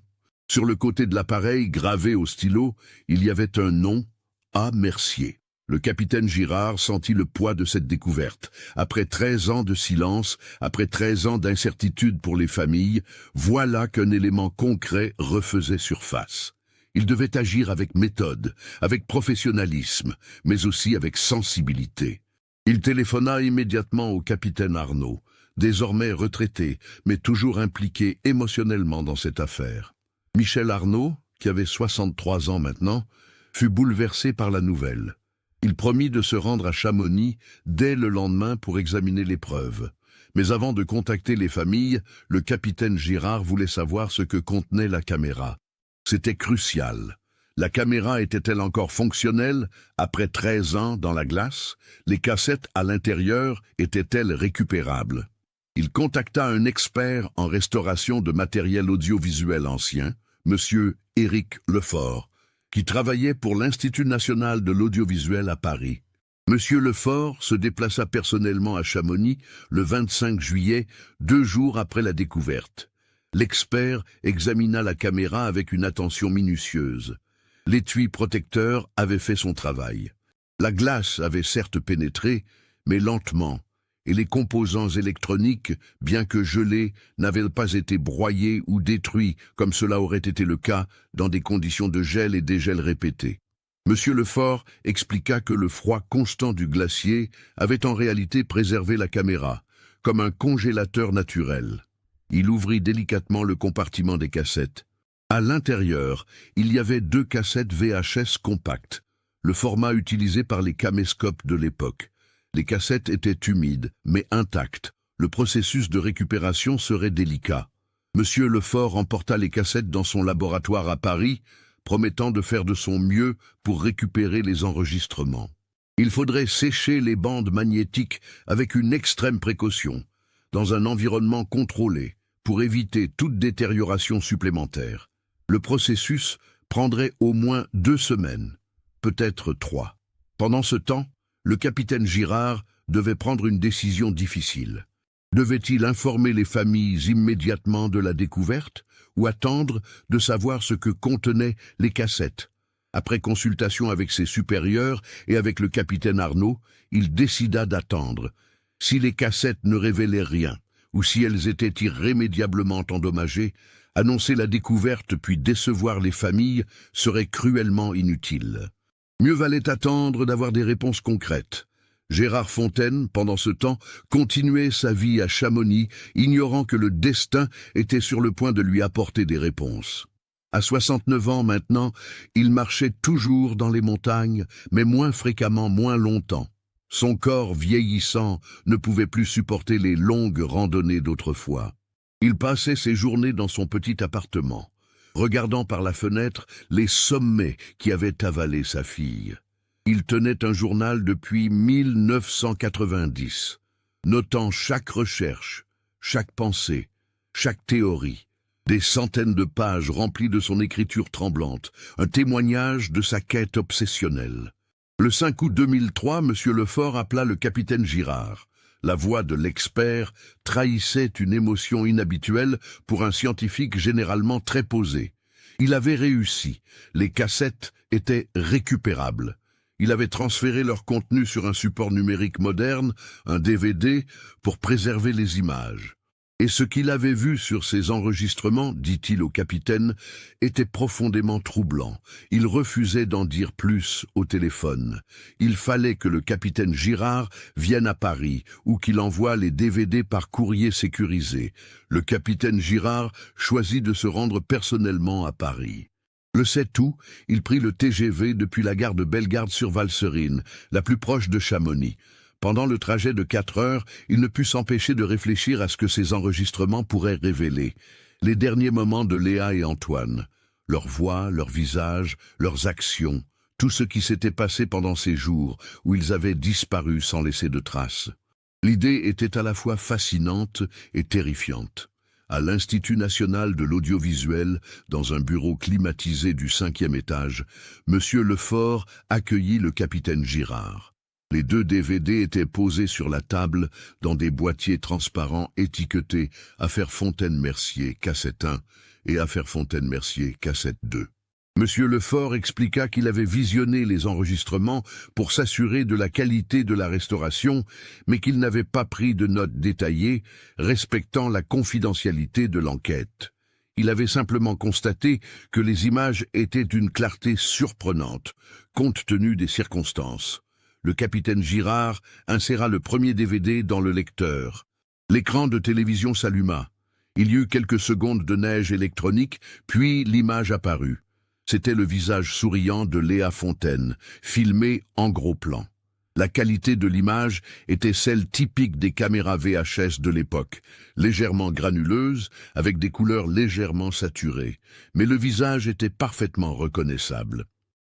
Sur le côté de l'appareil, gravé au stylo, il y avait un nom, A. Mercier. Le capitaine Girard sentit le poids de cette découverte. Après 13 ans de silence, après 13 ans d'incertitude pour les familles, voilà qu'un élément concret refaisait surface. Il devait agir avec méthode, avec professionnalisme, mais aussi avec sensibilité. Il téléphona immédiatement au capitaine Arnaud, désormais retraité, mais toujours impliqué émotionnellement dans cette affaire. Michel Arnaud, qui avait 63 ans maintenant, fut bouleversé par la nouvelle. Il promit de se rendre à Chamonix dès le lendemain pour examiner les preuves. Mais avant de contacter les familles, le capitaine Girard voulait savoir ce que contenait la caméra. C'était crucial. La caméra était-elle encore fonctionnelle après 13 ans dans la glace? Les cassettes à l'intérieur étaient-elles récupérables? Il contacta un expert en restauration de matériel audiovisuel ancien, M. Éric Lefort, qui travaillait pour l'Institut national de l'audiovisuel à Paris. M. Lefort se déplaça personnellement à Chamonix le 25 juillet, 2 jours après la découverte. L'expert examina la caméra avec une attention minutieuse. L'étui protecteur avait fait son travail. La glace avait certes pénétré, mais lentement, et les composants électroniques, bien que gelés, n'avaient pas été broyés ou détruits, comme cela aurait été le cas dans des conditions de gel et dégel répétés. M. Lefort expliqua que le froid constant du glacier avait en réalité préservé la caméra, comme un congélateur naturel. Il ouvrit délicatement le compartiment des cassettes. À l'intérieur, il y avait 2 cassettes VHS compactes, le format utilisé par les caméscopes de l'époque. Les cassettes étaient humides, mais intactes. Le processus de récupération serait délicat. M. Lefort emporta les cassettes dans son laboratoire à Paris, promettant de faire de son mieux pour récupérer les enregistrements. Il faudrait sécher les bandes magnétiques avec une extrême précaution, dans un environnement contrôlé, pour éviter toute détérioration supplémentaire. Le processus prendrait au moins 2 semaines, peut-être 3. Pendant ce temps, le capitaine Girard devait prendre une décision difficile. Devait-il informer les familles immédiatement de la découverte ou attendre de savoir ce que contenaient les cassettes? Après consultation avec ses supérieurs et avec le capitaine Arnaud, il décida d'attendre. Si les cassettes ne révélaient rien, ou si elles étaient irrémédiablement endommagées, annoncer la découverte puis décevoir les familles serait cruellement inutile. Mieux valait attendre d'avoir des réponses concrètes. Gérard Fontaine, pendant ce temps, continuait sa vie à Chamonix, ignorant que le destin était sur le point de lui apporter des réponses. À 69 ans maintenant, il marchait toujours dans les montagnes, mais moins fréquemment, moins longtemps. Son corps vieillissant ne pouvait plus supporter les longues randonnées d'autrefois. Il passait ses journées dans son petit appartement, regardant par la fenêtre les sommets qui avaient avalé sa fille. Il tenait un journal depuis 1990, notant chaque recherche, chaque pensée, chaque théorie. Des centaines de pages remplies de son écriture tremblante, un témoignage de sa quête obsessionnelle. Le 5 août 2003, M. Lefort appela le capitaine Girard. La voix de l'expert trahissait une émotion inhabituelle pour un scientifique généralement très posé. Il avait réussi. Les cassettes étaient récupérables. Il avait transféré leur contenu sur un support numérique moderne, un DVD, pour préserver les images. Et ce qu'il avait vu sur ces enregistrements, dit-il au capitaine, était profondément troublant. Il refusait d'en dire plus au téléphone. Il fallait que le capitaine Girard vienne à Paris ou qu'il envoie les DVD par courrier sécurisé. Le capitaine Girard choisit de se rendre personnellement à Paris. Le 7 août, il prit le TGV depuis la gare de Bellegarde-sur-Valserine, la plus proche de Chamonix. Pendant le trajet de 4 heures, il ne put s'empêcher de réfléchir à ce que ces enregistrements pourraient révéler. Les derniers moments de Léa et Antoine. Leurs voix, leurs visages, leurs actions. Tout ce qui s'était passé pendant ces jours où ils avaient disparu sans laisser de traces. L'idée était à la fois fascinante et terrifiante. À l'Institut national de l'audiovisuel, dans un bureau climatisé du 5e étage, M. Lefort accueillit le capitaine Girard. Les 2 DVD étaient posés sur la table dans des boîtiers transparents étiquetés « Affaire Fontaine-Mercier, cassette 1 » et « Affaire Fontaine-Mercier, cassette 2 ». Monsieur Lefort expliqua qu'il avait visionné les enregistrements pour s'assurer de la qualité de la restauration, mais qu'il n'avait pas pris de notes détaillées, respectant la confidentialité de l'enquête. Il avait simplement constaté que les images étaient d'une clarté surprenante, compte tenu des circonstances. Le capitaine Girard inséra le premier DVD dans le lecteur. L'écran de télévision s'alluma. Il y eut quelques secondes de neige électronique, puis l'image apparut. C'était le visage souriant de Léa Fontaine, filmé en gros plan. La qualité de l'image était celle typique des caméras VHS de l'époque, légèrement granuleuse, avec des couleurs légèrement saturées. Mais le visage était parfaitement reconnaissable.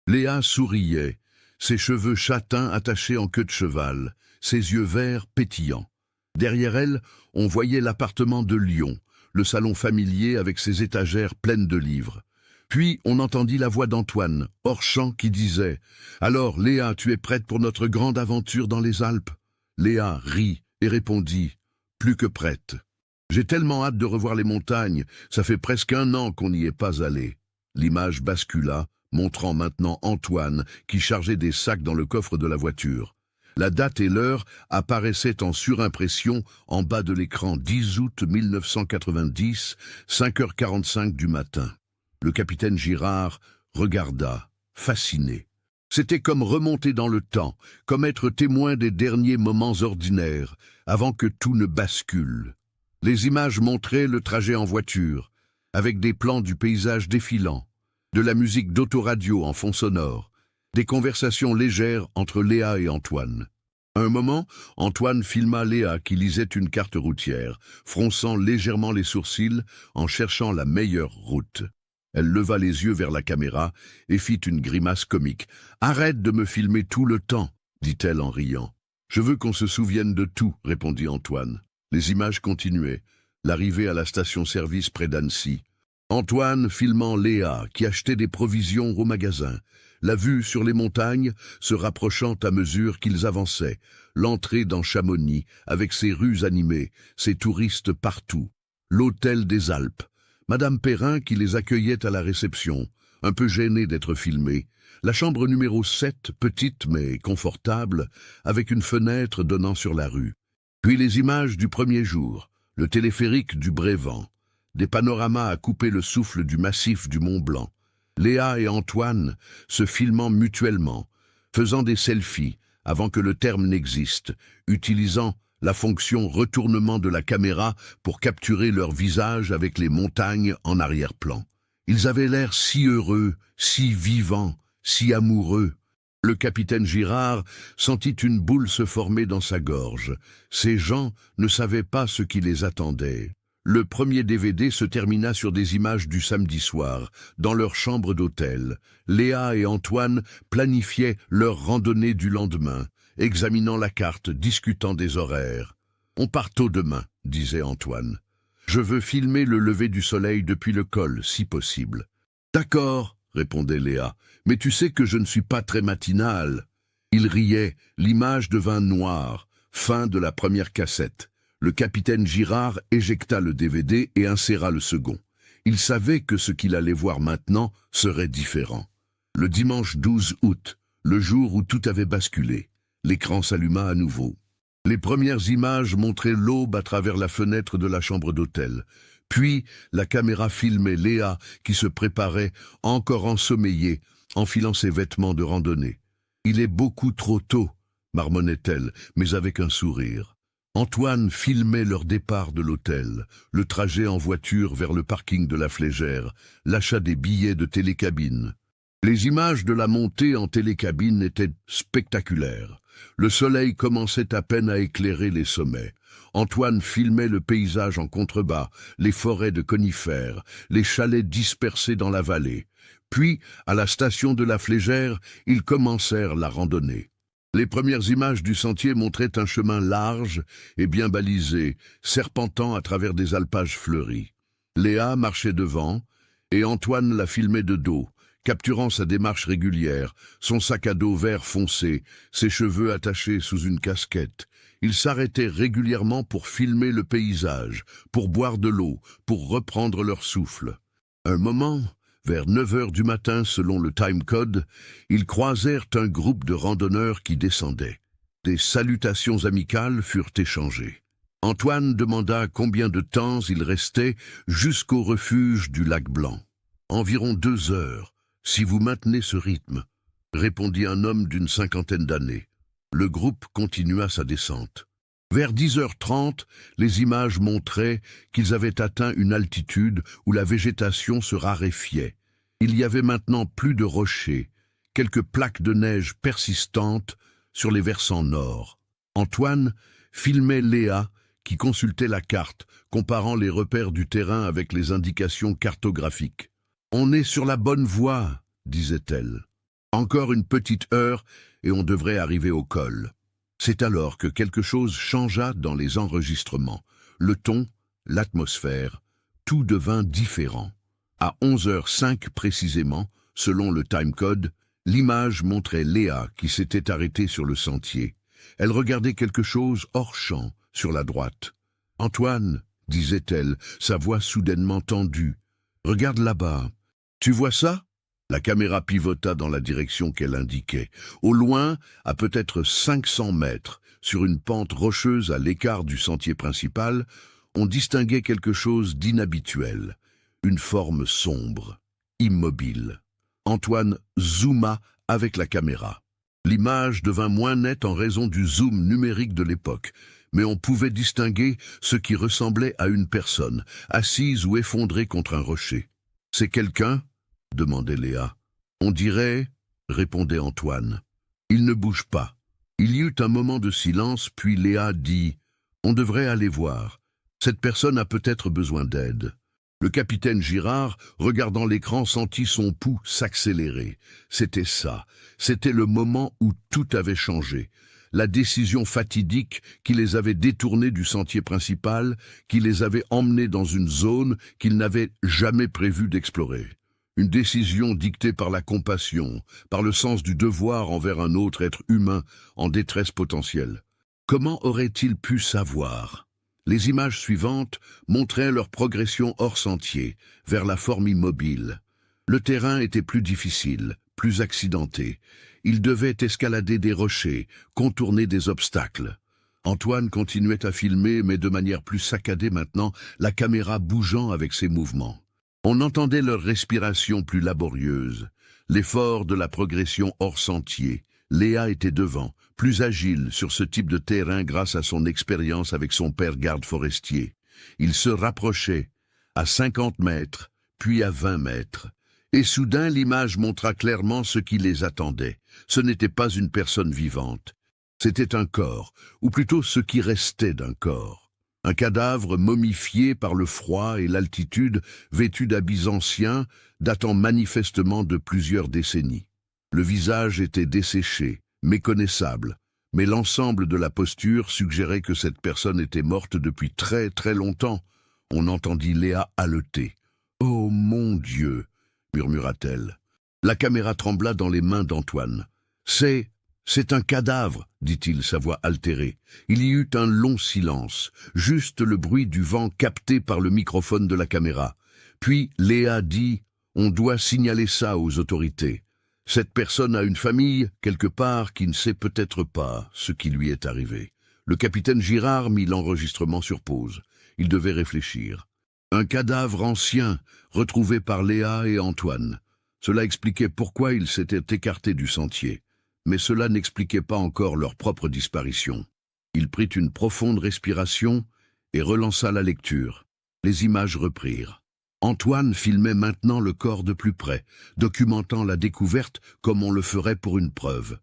Léa souriait. Ses cheveux châtains attachés en queue de cheval, ses yeux verts pétillants. Derrière elle, on voyait l'appartement de Lyon, le salon familier avec ses étagères pleines de livres. Puis on entendit la voix d'Antoine, hors champ, qui disait « Alors, Léa, tu es prête pour notre grande aventure dans les Alpes ?» Léa rit et répondit « Plus que prête. J'ai tellement hâte de revoir les montagnes, ça fait presque 1 an qu'on n'y est pas allé. » L'image bascula, montrant maintenant Antoine qui chargeait des sacs dans le coffre de la voiture. La date et l'heure apparaissaient en surimpression en bas de l'écran 10 août 1990, 5h45 du matin. Le capitaine Girard regarda, fasciné. C'était comme remonter dans le temps, comme être témoin des derniers moments ordinaires, avant que tout ne bascule. Les images montraient le trajet en voiture, avec des plans du paysage défilant, de la musique d'autoradio en fond sonore, des conversations légères entre Léa et Antoine. À un moment, Antoine filma Léa qui lisait une carte routière, fronçant légèrement les sourcils en cherchant la meilleure route. Elle leva les yeux vers la caméra et fit une grimace comique. « Arrête de me filmer tout le temps, dit-elle en riant. « Je veux qu'on se souvienne de tout, répondit Antoine. Les images continuaient. L'arrivée à la station-service près d'Annecy. Antoine filmant Léa qui achetait des provisions au magasin. La vue sur les montagnes se rapprochant à mesure qu'ils avançaient. L'entrée dans Chamonix avec ses rues animées, ses touristes partout. L'hôtel des Alpes. Madame Perrin qui les accueillait à la réception, un peu gênée d'être filmée. La chambre numéro 7, petite mais confortable, avec une fenêtre donnant sur la rue. Puis les images du premier jour, le téléphérique du Brévent, des panoramas à couper le souffle du massif du Mont Blanc. Léa et Antoine se filmant mutuellement, faisant des selfies, avant que le terme n'existe, utilisant la fonction retournement de la caméra pour capturer leur visage avec les montagnes en arrière-plan. Ils avaient l'air si heureux, si vivants, si amoureux. Le capitaine Girard sentit une boule se former dans sa gorge. Ces gens ne savaient pas ce qui les attendait. Le premier DVD se termina sur des images du samedi soir, dans leur chambre d'hôtel. Léa et Antoine planifiaient leur randonnée du lendemain, examinant la carte, discutant des horaires. « On part tôt demain », disait Antoine. « Je veux filmer le lever du soleil depuis le col, si possible. »« D'accord », répondait Léa, « mais tu sais que je ne suis pas très matinale. » Il riait, l'image devint noire, fin de la première cassette. Le capitaine Girard éjecta le DVD et inséra le second. Il savait que ce qu'il allait voir maintenant serait différent. Le dimanche 12 août, le jour où tout avait basculé, l'écran s'alluma à nouveau. Les premières images montraient l'aube à travers la fenêtre de la chambre d'hôtel. Puis, la caméra filmait Léa qui se préparait, encore ensommeillée, enfilant ses vêtements de randonnée. « Il est beaucoup trop tôt », marmonnait-elle, mais avec un sourire. Antoine filmait leur départ de l'hôtel, le trajet en voiture vers le parking de la Flégère, l'achat des billets de télécabine. Les images de la montée en télécabine étaient spectaculaires. Le soleil commençait à peine à éclairer les sommets. Antoine filmait le paysage en contrebas, les forêts de conifères, les chalets dispersés dans la vallée. Puis, à la station de la Flégère, ils commencèrent la randonnée. Les premières images du sentier montraient un chemin large et bien balisé, serpentant à travers des alpages fleuris. Léa marchait devant, et Antoine la filmait de dos, capturant sa démarche régulière, son sac à dos vert foncé, ses cheveux attachés sous une casquette. Ils s'arrêtaient régulièrement pour filmer le paysage, pour boire de l'eau, pour reprendre leur souffle. Un moment, vers 9 heures du matin selon le timecode, ils croisèrent un groupe de randonneurs qui descendaient. Des salutations amicales furent échangées. Antoine demanda combien de temps il restait jusqu'au refuge du lac Blanc. « Environ 2 heures, si vous maintenez ce rythme », répondit un homme d'une 50aine d'années. Le groupe continua sa descente. Vers 10h30, les images montraient qu'ils avaient atteint une altitude où la végétation se raréfiait. Il y avait maintenant plus de rochers, quelques plaques de neige persistantes sur les versants nord. Antoine filmait Léa qui consultait la carte, comparant les repères du terrain avec les indications cartographiques. « On est sur la bonne voie », disait-elle. « Encore une petite heure et on devrait arriver au col. » C'est alors que quelque chose changea dans les enregistrements. Le ton, l'atmosphère, tout devint différent. À 11h05 précisément, selon le timecode, l'image montrait Léa qui s'était arrêtée sur le sentier. Elle regardait quelque chose hors champ, sur la droite. « Antoine », disait-elle, sa voix soudainement tendue, « regarde là-bas. Tu vois ça ?» La caméra pivota dans la direction qu'elle indiquait. Au loin, à peut-être 500 mètres, sur une pente rocheuse à l'écart du sentier principal, on distinguait quelque chose d'inhabituel. Une forme sombre, immobile. Antoine zooma avec la caméra. L'image devint moins nette en raison du zoom numérique de l'époque, mais on pouvait distinguer ce qui ressemblait à une personne, assise ou effondrée contre un rocher. « C'est quelqu'un ?» demandait Léa. « On dirait, » répondait Antoine. « Il ne bouge pas. » Il y eut un moment de silence, puis Léa dit « On devrait aller voir. Cette personne a peut-être besoin d'aide. » Le capitaine Girard, regardant l'écran, sentit son pouls s'accélérer. C'était ça. C'était le moment où tout avait changé. La décision fatidique qui les avait détournés du sentier principal, qui les avait emmenés dans une zone qu'ils n'avaient jamais prévu d'explorer. Une décision dictée par la compassion, par le sens du devoir envers un autre être humain en détresse potentielle. Comment aurait-il pu savoir ? Les images suivantes montraient leur progression hors sentier, vers la forme immobile. Le terrain était plus difficile, plus accidenté. Ils devaient escalader des rochers, contourner des obstacles. Antoine continuait à filmer, mais de manière plus saccadée maintenant, la caméra bougeant avec ses mouvements. On entendait leur respiration plus laborieuse, l'effort de la progression hors sentier, Léa était devant, plus agile sur ce type de terrain grâce à son expérience avec son père garde forestier. Il se rapprochait, à 50 mètres, puis à 20 mètres. Et soudain, l'image montra clairement ce qui les attendait. Ce n'était pas une personne vivante. C'était un corps, ou plutôt ce qui restait d'un corps. Un cadavre momifié par le froid et l'altitude, vêtu d'habits anciens, datant manifestement de plusieurs décennies. Le visage était desséché, méconnaissable, mais l'ensemble de la posture suggérait que cette personne était morte depuis très très longtemps. On entendit Léa haleter. « Oh mon Dieu !» murmura-t-elle. La caméra trembla dans les mains d'Antoine. « C'est un cadavre !» dit-il, sa voix altérée. Il y eut un long silence, juste le bruit du vent capté par le microphone de la caméra. Puis Léa dit « On doit signaler ça aux autorités. Cette personne a une famille, quelque part, qui ne sait peut-être pas ce qui lui est arrivé. » Le capitaine Girard mit l'enregistrement sur pause. Il devait réfléchir. Un cadavre ancien, retrouvé par Léa et Antoine. Cela expliquait pourquoi ils s'étaient écartés du sentier. Mais cela n'expliquait pas encore leur propre disparition. Il prit une profonde respiration et relança la lecture. Les images reprirent. Antoine filmait maintenant le corps de plus près, documentant la découverte comme on le ferait pour une preuve.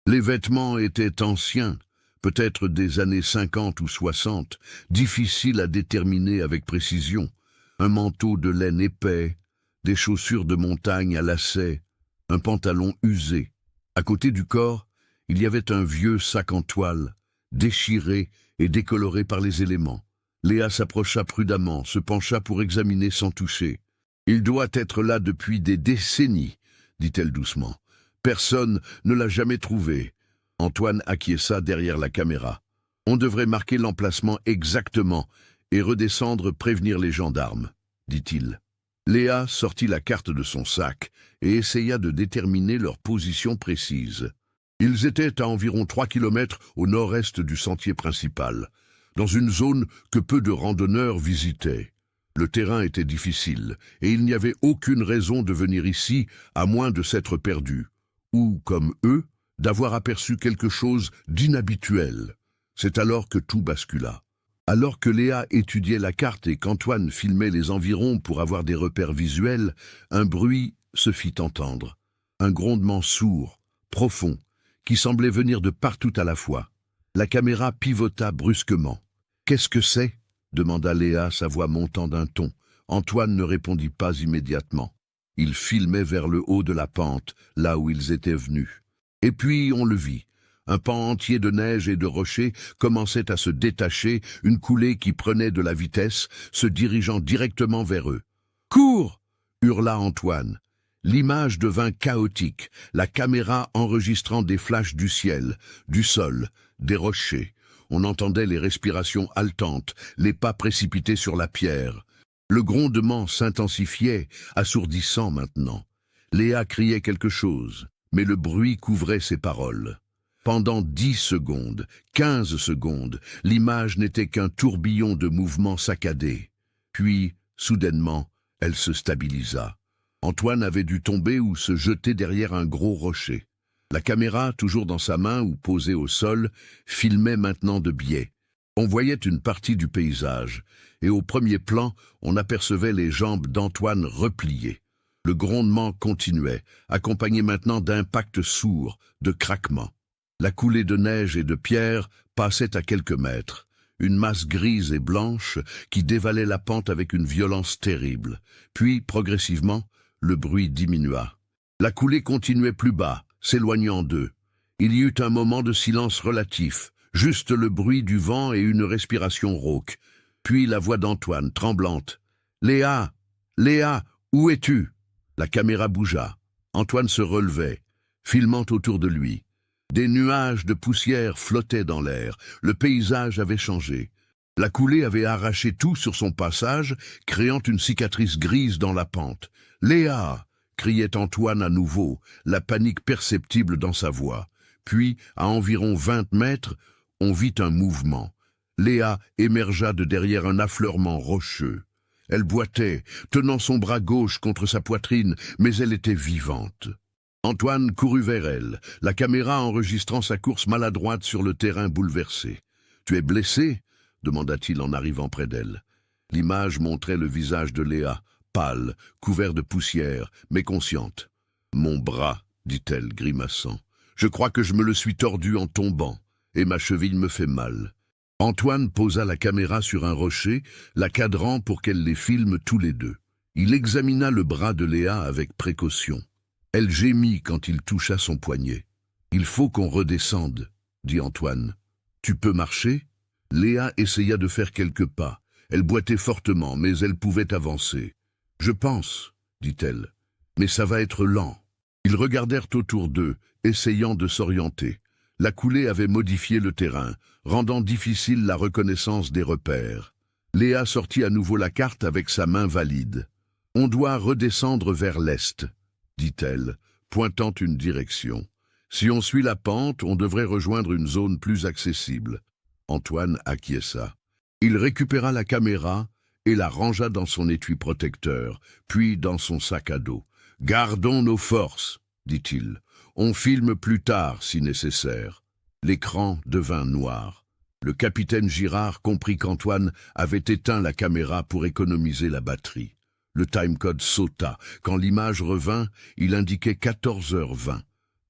Les vêtements étaient anciens, peut-être des années 50 ou 60, difficiles à déterminer avec précision. Un manteau de laine épais, des chaussures de montagne à lacets, un pantalon usé. À côté du corps, il y avait un vieux sac en toile, déchiré et décoloré par les éléments. Léa s'approcha prudemment, se pencha pour examiner sans toucher. « Il doit être là depuis des décennies, » dit-elle doucement. « Personne ne l'a jamais trouvé. » Antoine acquiesça derrière la caméra. « On devrait marquer l'emplacement exactement et redescendre prévenir les gendarmes, » dit-il. Léa sortit la carte de son sac et essaya de déterminer leur position précise. Ils étaient à environ 3 kilomètres au nord-est du sentier principal, dans une zone que peu de randonneurs visitaient. Le terrain était difficile, et il n'y avait aucune raison de venir ici à moins de s'être perdu, ou, comme eux, d'avoir aperçu quelque chose d'inhabituel. C'est alors que tout bascula. Alors que Léa étudiait la carte et qu'Antoine filmait les environs pour avoir des repères visuels, un bruit se fit entendre. Un grondement sourd, profond, qui semblait venir de partout à la fois. La caméra pivota brusquement. « Qu'est-ce que c'est ?» demanda Léa, sa voix montant d'un ton. Antoine ne répondit pas immédiatement. Il filmait vers le haut de la pente, là où ils étaient venus. Et puis on le vit. Un pan entier de neige et de rochers commençait à se détacher, une coulée qui prenait de la vitesse, se dirigeant directement vers eux. « Cours !» hurla Antoine. L'image devint chaotique, la caméra enregistrant des flashs du ciel, du sol, des rochers. On entendait les respirations haletantes, les pas précipités sur la pierre. Le grondement s'intensifiait, assourdissant maintenant. Léa criait quelque chose, mais le bruit couvrait ses paroles. Pendant 10 secondes, 15 secondes, l'image n'était qu'un tourbillon de mouvements saccadés. Puis, soudainement, elle se stabilisa. Antoine avait dû tomber ou se jeter derrière un gros rocher. La caméra, toujours dans sa main ou posée au sol, filmait maintenant de biais. On voyait une partie du paysage, et au premier plan, on apercevait les jambes d'Antoine repliées. Le grondement continuait, accompagné maintenant d'impacts sourds, de craquements. La coulée de neige et de pierre passait à quelques mètres, une masse grise et blanche qui dévalait la pente avec une violence terrible. Puis, progressivement, le bruit diminua. La coulée continuait plus bas, s'éloignant d'eux. Il y eut un moment de silence relatif, juste le bruit du vent et une respiration rauque. Puis la voix d'Antoine, tremblante. « Léa! Léa! Où es-tu » La caméra bougea. Antoine se relevait, filmant autour de lui. Des nuages de poussière flottaient dans l'air. Le paysage avait changé. La coulée avait arraché tout sur son passage, créant une cicatrice grise dans la pente. « Léa !» criait Antoine à nouveau, la panique perceptible dans sa voix. Puis, à environ 20 mètres, on vit un mouvement. Léa émergea de derrière un affleurement rocheux. Elle boitait, tenant son bras gauche contre sa poitrine, mais elle était vivante. Antoine courut vers elle, la caméra enregistrant sa course maladroite sur le terrain bouleversé. « Tu es blessé ?» demanda-t-il en arrivant près d'elle. L'image montrait le visage de Léa, pâle, couvert de poussière, mais consciente. « Mon bras, dit-elle, grimaçant. Je crois que je me le suis tordu en tombant, et ma cheville me fait mal. » Antoine posa la caméra sur un rocher, la cadrant pour qu'elle les filme tous les deux. Il examina le bras de Léa avec précaution. Elle gémit quand il toucha son poignet. « Il faut qu'on redescende, » dit Antoine. « Tu peux marcher ?» Léa essaya de faire quelques pas. Elle boitait fortement, mais elle pouvait avancer. « Je pense, » dit-elle, « mais ça va être lent. » Ils regardèrent autour d'eux, essayant de s'orienter. La coulée avait modifié le terrain, rendant difficile la reconnaissance des repères. Léa sortit à nouveau la carte avec sa main valide. « On doit redescendre vers l'est, » dit-elle, pointant une direction. « Si on suit la pente, on devrait rejoindre une zone plus accessible. » Antoine acquiesça. Il récupéra la caméra et la rangea dans son étui protecteur, puis dans son sac à dos. « Gardons nos forces, » dit-il. « On filme plus tard si nécessaire. » L'écran devint noir. Le capitaine Girard comprit qu'Antoine avait éteint la caméra pour économiser la batterie. Le timecode sauta. Quand l'image revint, il indiquait 14h20.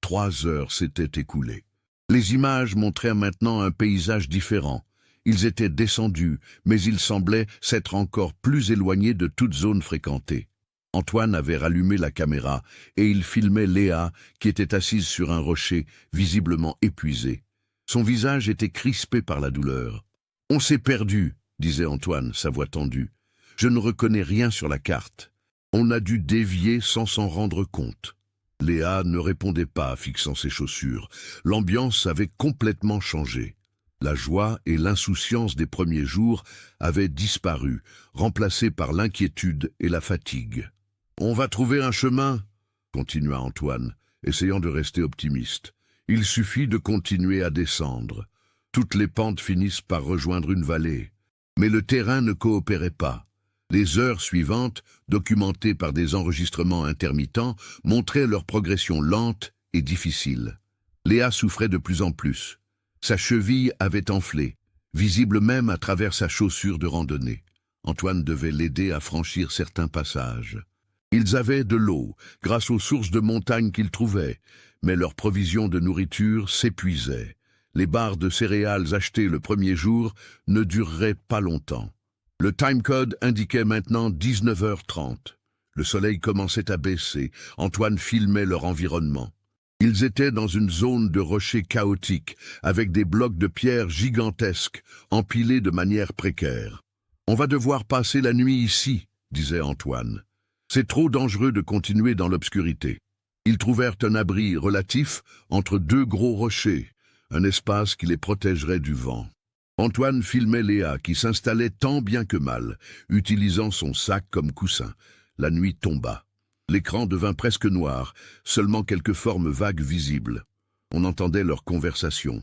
3 heures s'étaient écoulées. Les images montrèrent maintenant un paysage différent. Ils étaient descendus, mais ils semblaient s'être encore plus éloignés de toute zone fréquentée. Antoine avait rallumé la caméra et il filmait Léa, qui était assise sur un rocher, visiblement épuisée. Son visage était crispé par la douleur. « On s'est perdu, » disait Antoine, sa voix tendue. « Je ne reconnais rien sur la carte. On a dû dévier sans s'en rendre compte. » Léa ne répondait pas, fixant ses chaussures. L'ambiance avait complètement changé. La joie et l'insouciance des premiers jours avaient disparu, remplacées par l'inquiétude et la fatigue. « On va trouver un chemin, » continua Antoine, essayant de rester optimiste. « Il suffit de continuer à descendre. Toutes les pentes finissent par rejoindre une vallée. » Mais le terrain ne coopérait pas. Les heures suivantes, documentées par des enregistrements intermittents, montraient leur progression lente et difficile. Léa souffrait de plus en plus. Sa cheville avait enflé, visible même à travers sa chaussure de randonnée. Antoine devait l'aider à franchir certains passages. Ils avaient de l'eau, grâce aux sources de montagne qu'ils trouvaient, mais leur provision de nourriture s'épuisait. Les barres de céréales achetées le premier jour ne dureraient pas longtemps. Le timecode indiquait maintenant 19h30. Le soleil commençait à baisser. Antoine filmait leur environnement. Ils étaient dans une zone de rochers chaotiques, avec des blocs de pierre gigantesques, empilés de manière précaire. « On va devoir passer la nuit ici, » disait Antoine. « C'est trop dangereux de continuer dans l'obscurité. » Ils trouvèrent un abri relatif entre deux gros rochers, un espace qui les protégerait du vent. Antoine filmait Léa, qui s'installait tant bien que mal, utilisant son sac comme coussin. La nuit tomba. L'écran devint presque noir, seulement quelques formes vagues visibles. On entendait leur conversation.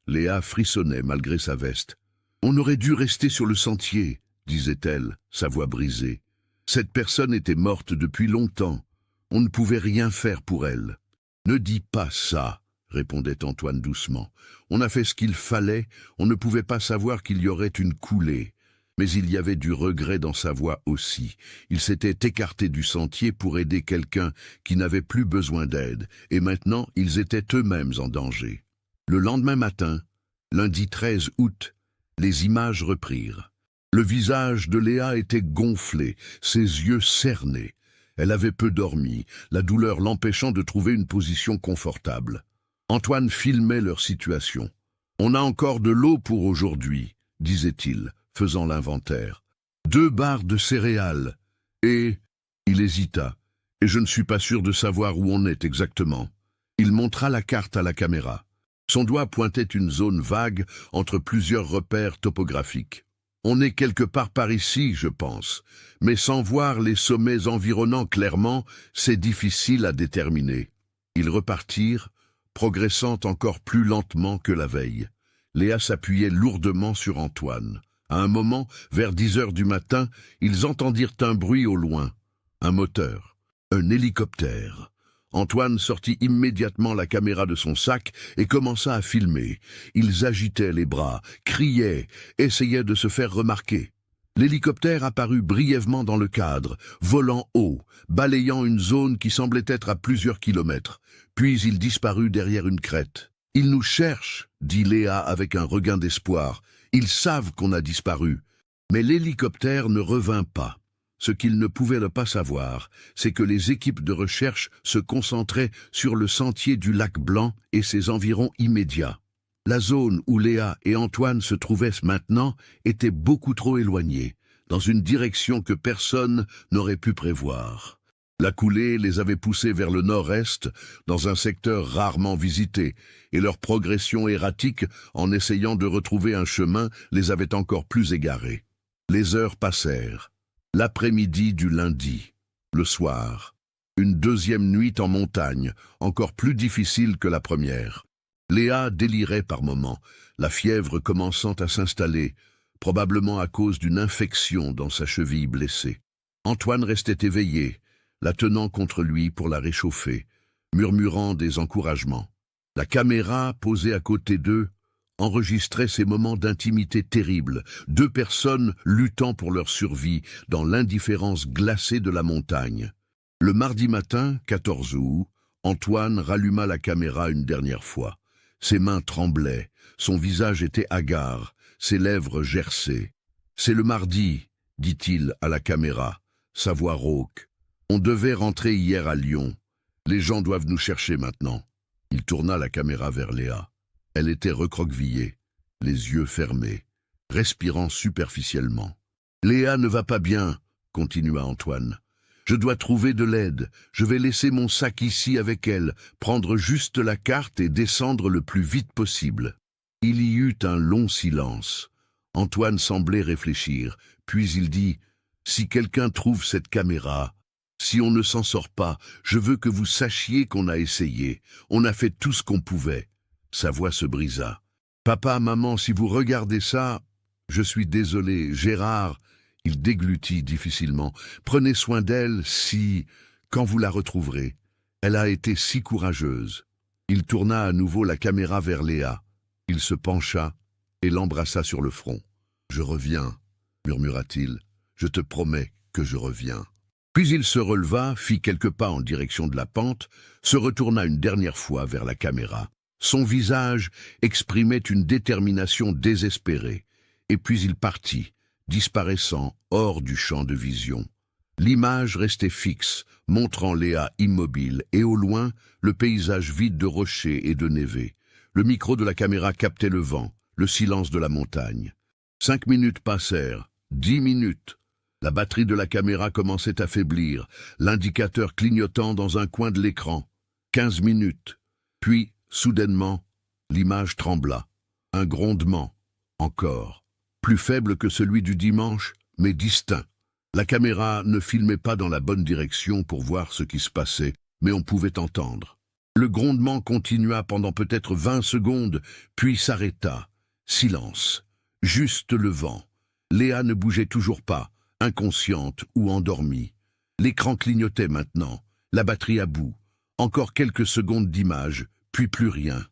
Léa frissonnait malgré sa veste. « On aurait dû rester sur le sentier, » disait-elle, sa voix brisée. « Cette personne était morte depuis longtemps. On ne pouvait rien faire pour elle. »« Ne dis pas ça, » répondait Antoine doucement. « On a fait ce qu'il fallait, on ne pouvait pas savoir qu'il y aurait une coulée. » Mais il y avait du regret dans sa voix aussi. Il s'était écarté du sentier pour aider quelqu'un qui n'avait plus besoin d'aide, et maintenant ils étaient eux-mêmes en danger. Le lendemain matin, lundi 13 août, les images reprirent. Le visage de Léa était gonflé, ses yeux cernés. Elle avait peu dormi, la douleur l'empêchant de trouver une position confortable. Antoine filmait leur situation. « On a encore de l'eau pour aujourd'hui, » disait-il, faisant l'inventaire. « 2 barres de céréales. Et... » Il hésita. « Et je ne suis pas sûr de savoir où on est exactement. » Il montra la carte à la caméra. Son doigt pointait une zone vague entre plusieurs repères topographiques. « On est quelque part par ici, je pense, mais sans voir les sommets environnants clairement, c'est difficile à déterminer. » Ils repartirent, progressant encore plus lentement que la veille. Léa s'appuyait lourdement sur Antoine. À un moment, vers 10 heures du matin, ils entendirent un bruit au loin. Un moteur. Un hélicoptère. Antoine sortit immédiatement la caméra de son sac et commença à filmer. Ils agitaient les bras, criaient, essayaient de se faire remarquer. L'hélicoptère apparut brièvement dans le cadre, volant haut, balayant une zone qui semblait être à plusieurs kilomètres. Puis il disparut derrière une crête. « Ils nous cherchent », dit Léa avec un regain d'espoir. « Ils savent qu'on a disparu. » Mais l'hélicoptère ne revint pas. Ce qu'ils ne pouvaient pas savoir, c'est que les équipes de recherche se concentraient sur le sentier du lac Blanc et ses environs immédiats. La zone où Léa et Antoine se trouvaient maintenant était beaucoup trop éloignée, dans une direction que personne n'aurait pu prévoir. La coulée les avait poussés vers le nord-est, dans un secteur rarement visité, et leur progression erratique, en essayant de retrouver un chemin, les avait encore plus égarés. Les heures passèrent. L'après-midi du lundi, le soir, une deuxième nuit en montagne, encore plus difficile que la première. Léa délirait par moments, la fièvre commençant à s'installer, probablement à cause d'une infection dans sa cheville blessée. Antoine restait éveillé, la tenant contre lui pour la réchauffer, murmurant des encouragements. La caméra, posée à côté d'eux, enregistrait ces moments d'intimité terribles, deux personnes luttant pour leur survie dans l'indifférence glacée de la montagne. Le mardi matin, 14 août, Antoine ralluma la caméra une dernière fois. Ses mains tremblaient, son visage était hagard, ses lèvres gerçaient. « C'est le mardi », dit-il à la caméra, sa voix rauque. « On devait rentrer hier à Lyon. Les gens doivent nous chercher maintenant. » Il tourna la caméra vers Léa. Elle était recroquevillée, les yeux fermés, respirant superficiellement. « Léa ne va pas bien, » continua Antoine. « Je dois trouver de l'aide. Je vais laisser mon sac ici avec elle, prendre juste la carte et descendre le plus vite possible. » Il y eut un long silence. Antoine semblait réfléchir, puis il dit « Si quelqu'un trouve cette caméra, si on ne s'en sort pas, je veux que vous sachiez qu'on a essayé. On a fait tout ce qu'on pouvait. » Sa voix se brisa. « Papa, maman, si vous regardez ça, je suis désolé, Gérard, » il déglutit difficilement. « Prenez soin d'elle quand vous la retrouverez. Elle a été si courageuse. » Il tourna à nouveau la caméra vers Léa. Il se pencha et l'embrassa sur le front. « Je reviens, » murmura-t-il. « Je te promets que je reviens. » Puis il se releva, fit quelques pas en direction de la pente, se retourna une dernière fois vers la caméra. Son visage exprimait une détermination désespérée, et puis il partit, disparaissant hors du champ de vision. L'image restait fixe, montrant Léa immobile, et au loin, le paysage vide de rochers et de névés. Le micro de la caméra captait le vent, le silence de la montagne. 5 minutes passèrent, 10 minutes. La batterie de la caméra commençait à faiblir, l'indicateur clignotant dans un coin de l'écran. 15 minutes. Puis, soudainement, l'image trembla. Un grondement, encore, plus faible que celui du dimanche, mais distinct. La caméra ne filmait pas dans la bonne direction pour voir ce qui se passait, mais on pouvait entendre. Le grondement continua pendant peut-être 20 secondes, puis s'arrêta. Silence. Juste le vent. Léa ne bougeait toujours pas, inconsciente ou endormie. L'écran clignotait maintenant, la batterie à bout. Encore quelques secondes d'image, puis plus rien.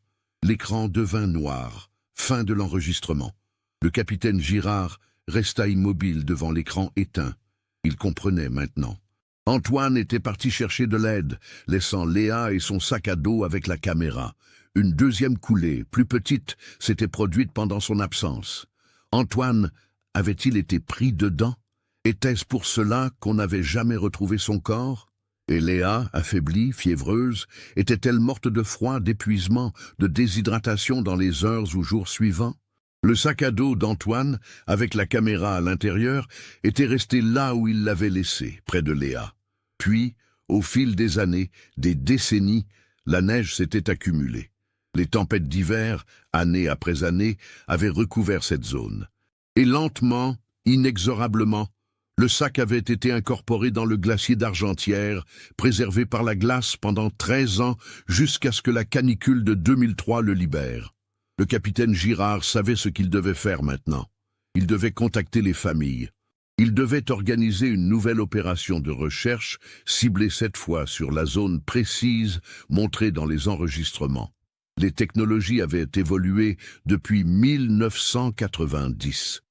L'écran devint noir. Fin de l'enregistrement. Le capitaine Girard resta immobile devant l'écran éteint. Il comprenait maintenant. Antoine était parti chercher de l'aide, laissant Léa et son sac à dos avec la caméra. Une deuxième coulée, plus petite, s'était produite pendant son absence. Antoine avait-il été pris dedans? Était-ce pour cela qu'on n'avait jamais retrouvé son corps? Et Léa, affaiblie, fiévreuse, était-elle morte de froid, d'épuisement, de déshydratation dans les heures ou jours suivants? Le sac à dos d'Antoine, avec la caméra à l'intérieur, était resté là où il l'avait laissé, près de Léa. Puis, au fil des années, des décennies, la neige s'était accumulée. Les tempêtes d'hiver, année après année, avaient recouvert cette zone. Et lentement, inexorablement, le sac avait été incorporé dans le glacier d'Argentière, préservé par la glace pendant 13 ans jusqu'à ce que la canicule de 2003 le libère. Le capitaine Girard savait ce qu'il devait faire maintenant. Il devait contacter les familles. Il devait organiser une nouvelle opération de recherche, ciblée cette fois sur la zone précise montrée dans les enregistrements. Les technologies avaient évolué depuis 1990.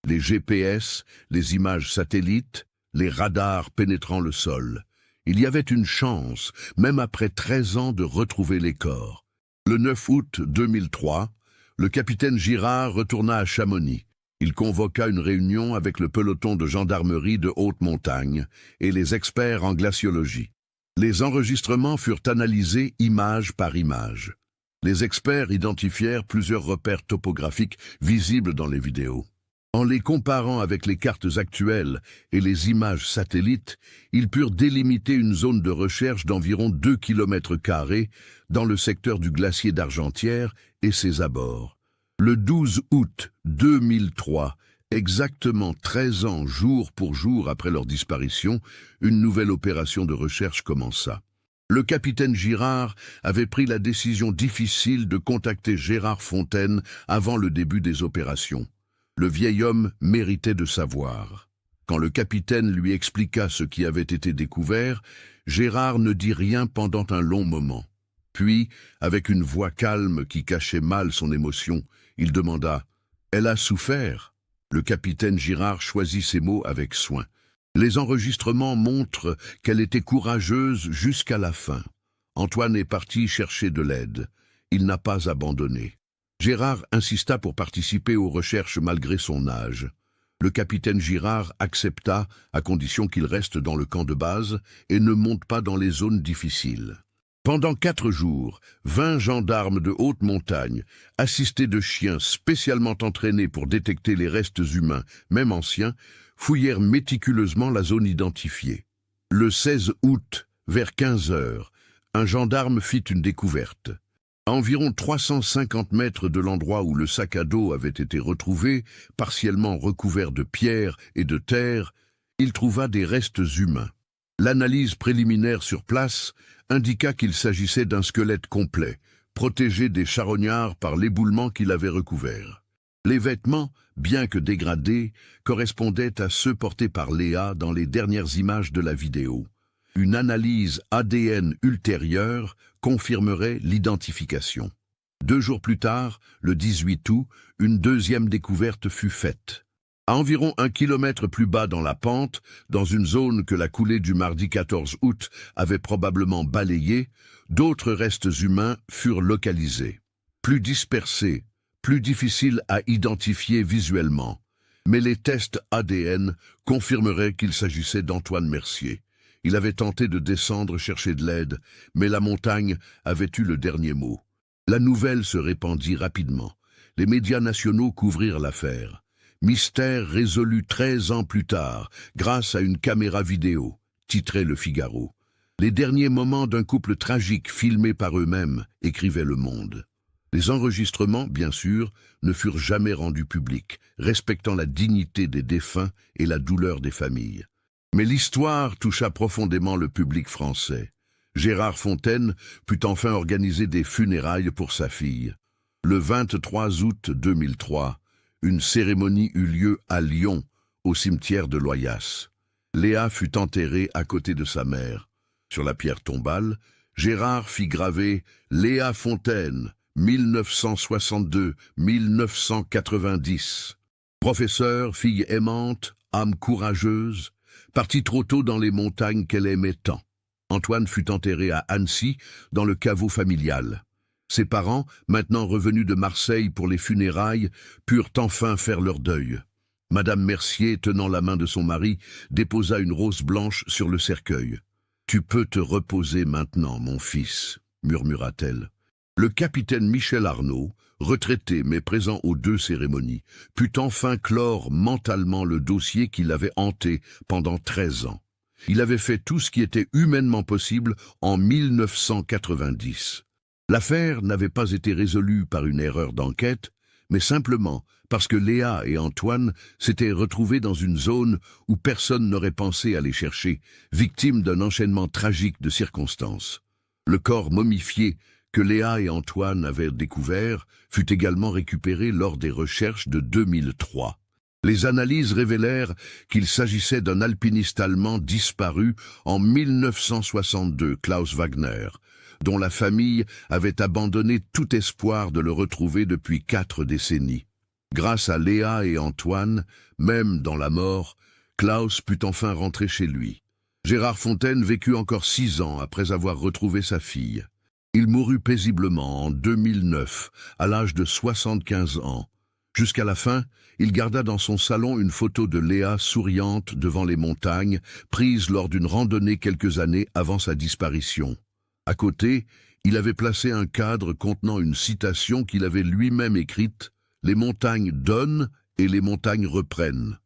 Les GPS, les images satellites, les radars pénétrant le sol. Il y avait une chance, même après 13 ans, de retrouver les corps. Le 9 août 2003, le capitaine Girard retourna à Chamonix. Il convoqua une réunion avec le peloton de gendarmerie de haute montagne et les experts en glaciologie. Les enregistrements furent analysés image par image. Les experts identifièrent plusieurs repères topographiques visibles dans les vidéos. En les comparant avec les cartes actuelles et les images satellites, ils purent délimiter une zone de recherche d'environ 2 km² dans le secteur du glacier d'Argentière et ses abords. Le 12 août 2003, exactement 13 ans jour pour jour après leur disparition, une nouvelle opération de recherche commença. Le capitaine Girard avait pris la décision difficile de contacter Gérard Fontaine avant le début des opérations. Le vieil homme méritait de savoir. Quand le capitaine lui expliqua ce qui avait été découvert, Gérard ne dit rien pendant un long moment. Puis, avec une voix calme qui cachait mal son émotion, il demanda « Elle a souffert ?» Le capitaine Girard choisit ses mots avec soin. Les enregistrements montrent qu'elle était courageuse jusqu'à la fin. Antoine est parti chercher de l'aide. Il n'a pas abandonné. Gérard insista pour participer aux recherches malgré son âge. Le capitaine Girard accepta à condition qu'il reste dans le camp de base et ne monte pas dans les zones difficiles. Pendant 4 jours, 20 gendarmes de haute montagne, assistés de chiens spécialement entraînés pour détecter les restes humains, même anciens, fouillèrent méticuleusement la zone identifiée. Le 16 août, vers 15 heures, un gendarme fit une découverte. À environ 350 mètres de l'endroit où le sac à dos avait été retrouvé, partiellement recouvert de pierres et de terre, il trouva des restes humains. L'analyse préliminaire sur place indiqua qu'il s'agissait d'un squelette complet, protégé des charognards par l'éboulement qui l'avait recouvert. Les vêtements, bien que dégradés, correspondaient à ceux portés par Léa dans les dernières images de la vidéo. Une analyse ADN ultérieure confirmerait l'identification. 2 jours plus tard, le 18 août, une deuxième découverte fut faite. À environ 1 kilomètre plus bas dans la pente, dans une zone que la coulée du mardi 14 août avait probablement balayée, d'autres restes humains furent localisés. Plus dispersés, plus difficiles à identifier visuellement, mais les tests ADN confirmeraient qu'il s'agissait d'Antoine Mercier. Il avait tenté de descendre chercher de l'aide, mais la montagne avait eu le dernier mot. La nouvelle se répandit rapidement. Les médias nationaux couvrirent l'affaire. Mystère résolu 13 ans plus tard, grâce à une caméra vidéo, titrait Le Figaro. Les derniers moments d'un couple tragique filmé par eux-mêmes, écrivait Le Monde. Les enregistrements, bien sûr, ne furent jamais rendus publics, respectant la dignité des défunts et la douleur des familles. Mais l'histoire toucha profondément le public français. Gérard Fontaine put enfin organiser des funérailles pour sa fille. Le 23 août 2003, une cérémonie eut lieu à Lyon, au cimetière de Loyasse. Léa fut enterrée à côté de sa mère. Sur la pierre tombale, Gérard fit graver « Léa Fontaine, 1962-1990 ». Professeur, fille aimante, âme courageuse, partie trop tôt dans les montagnes qu'elle aimait tant. Antoine fut enterré à Annecy, dans le caveau familial. Ses parents, maintenant revenus de Marseille pour les funérailles, purent enfin faire leur deuil. Madame Mercier, tenant la main de son mari, déposa une rose blanche sur le cercueil. « Tu peux te reposer maintenant, mon fils », murmura-t-elle. Le capitaine Michel Arnaud, retraité mais présent aux 2 cérémonies, put enfin clore mentalement le dossier qui l'avait hanté pendant 13 ans. Il avait fait tout ce qui était humainement possible en 1990. L'affaire n'avait pas été résolue par une erreur d'enquête, mais simplement parce que Léa et Antoine s'étaient retrouvés dans une zone où personne n'aurait pensé à les chercher, victimes d'un enchaînement tragique de circonstances. Le corps momifié que Léa et Antoine avaient découvert fut également récupéré lors des recherches de 2003. Les analyses révélèrent qu'il s'agissait d'un alpiniste allemand disparu en 1962, Klaus Wagner, dont la famille avait abandonné tout espoir de le retrouver depuis 4 décennies. Grâce à Léa et Antoine, même dans la mort, Klaus put enfin rentrer chez lui. Gérard Fontaine vécut encore 6 ans après avoir retrouvé sa fille. Il mourut paisiblement en 2009, à l'âge de 75 ans. Jusqu'à la fin, il garda dans son salon une photo de Léa souriante devant les montagnes, prise lors d'une randonnée quelques années avant sa disparition. À côté, il avait placé un cadre contenant une citation qu'il avait lui-même écrite « Les montagnes donnent et les montagnes reprennent.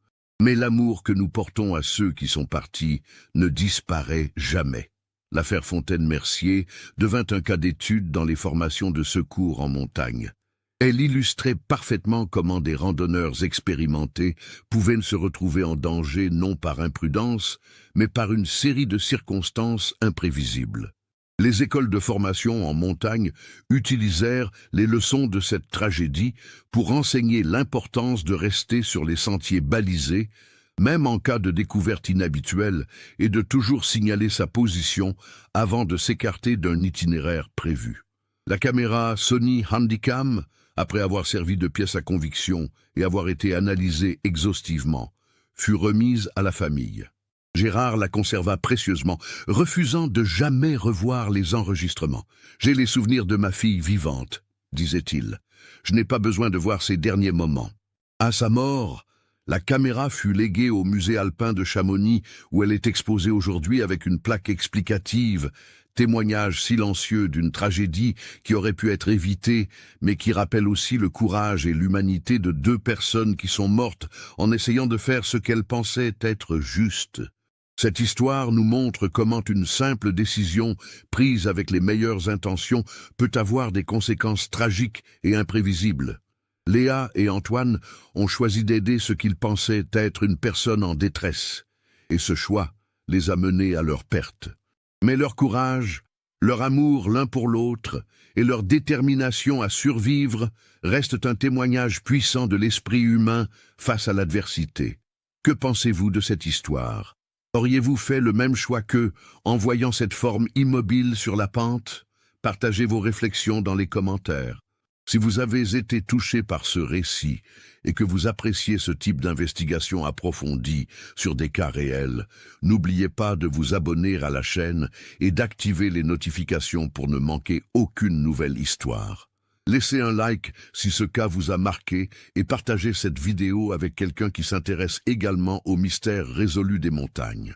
Mais l'amour que nous portons à ceux qui sont partis ne disparaît jamais. » L'affaire Fontaine-Mercier devint un cas d'étude dans les formations de secours en montagne. Elle illustrait parfaitement comment des randonneurs expérimentés pouvaient se retrouver en danger non par imprudence, mais par une série de circonstances imprévisibles. Les écoles de formation en montagne utilisèrent les leçons de cette tragédie pour enseigner l'importance de rester sur les sentiers balisés, même en cas de découverte inhabituelle, et de toujours signaler sa position avant de s'écarter d'un itinéraire prévu. La caméra Sony Handycam, après avoir servi de pièce à conviction et avoir été analysée exhaustivement, fut remise à la famille. Gérard la conserva précieusement, refusant de jamais revoir les enregistrements. « J'ai les souvenirs de ma fille vivante », disait-il. « Je n'ai pas besoin de voir ses derniers moments. » À sa mort, la caméra fut léguée au musée alpin de Chamonix, où elle est exposée aujourd'hui avec une plaque explicative, témoignage silencieux d'une tragédie qui aurait pu être évitée, mais qui rappelle aussi le courage et l'humanité de 2 personnes qui sont mortes en essayant de faire ce qu'elles pensaient être juste. Cette histoire nous montre comment une simple décision, prise avec les meilleures intentions, peut avoir des conséquences tragiques et imprévisibles. Léa et Antoine ont choisi d'aider ce qu'ils pensaient être une personne en détresse, et ce choix les a menés à leur perte. Mais leur courage, leur amour l'un pour l'autre et leur détermination à survivre restent un témoignage puissant de l'esprit humain face à l'adversité. Que pensez-vous de cette histoire? Auriez-vous fait le même choix qu'eux en voyant cette forme immobile sur la pente? Partagez vos réflexions dans les commentaires. Si vous avez été touché par ce récit et que vous appréciez ce type d'investigation approfondie sur des cas réels, n'oubliez pas de vous abonner à la chaîne et d'activer les notifications pour ne manquer aucune nouvelle histoire. Laissez un like si ce cas vous a marqué et partagez cette vidéo avec quelqu'un qui s'intéresse également au mystère résolu des montagnes.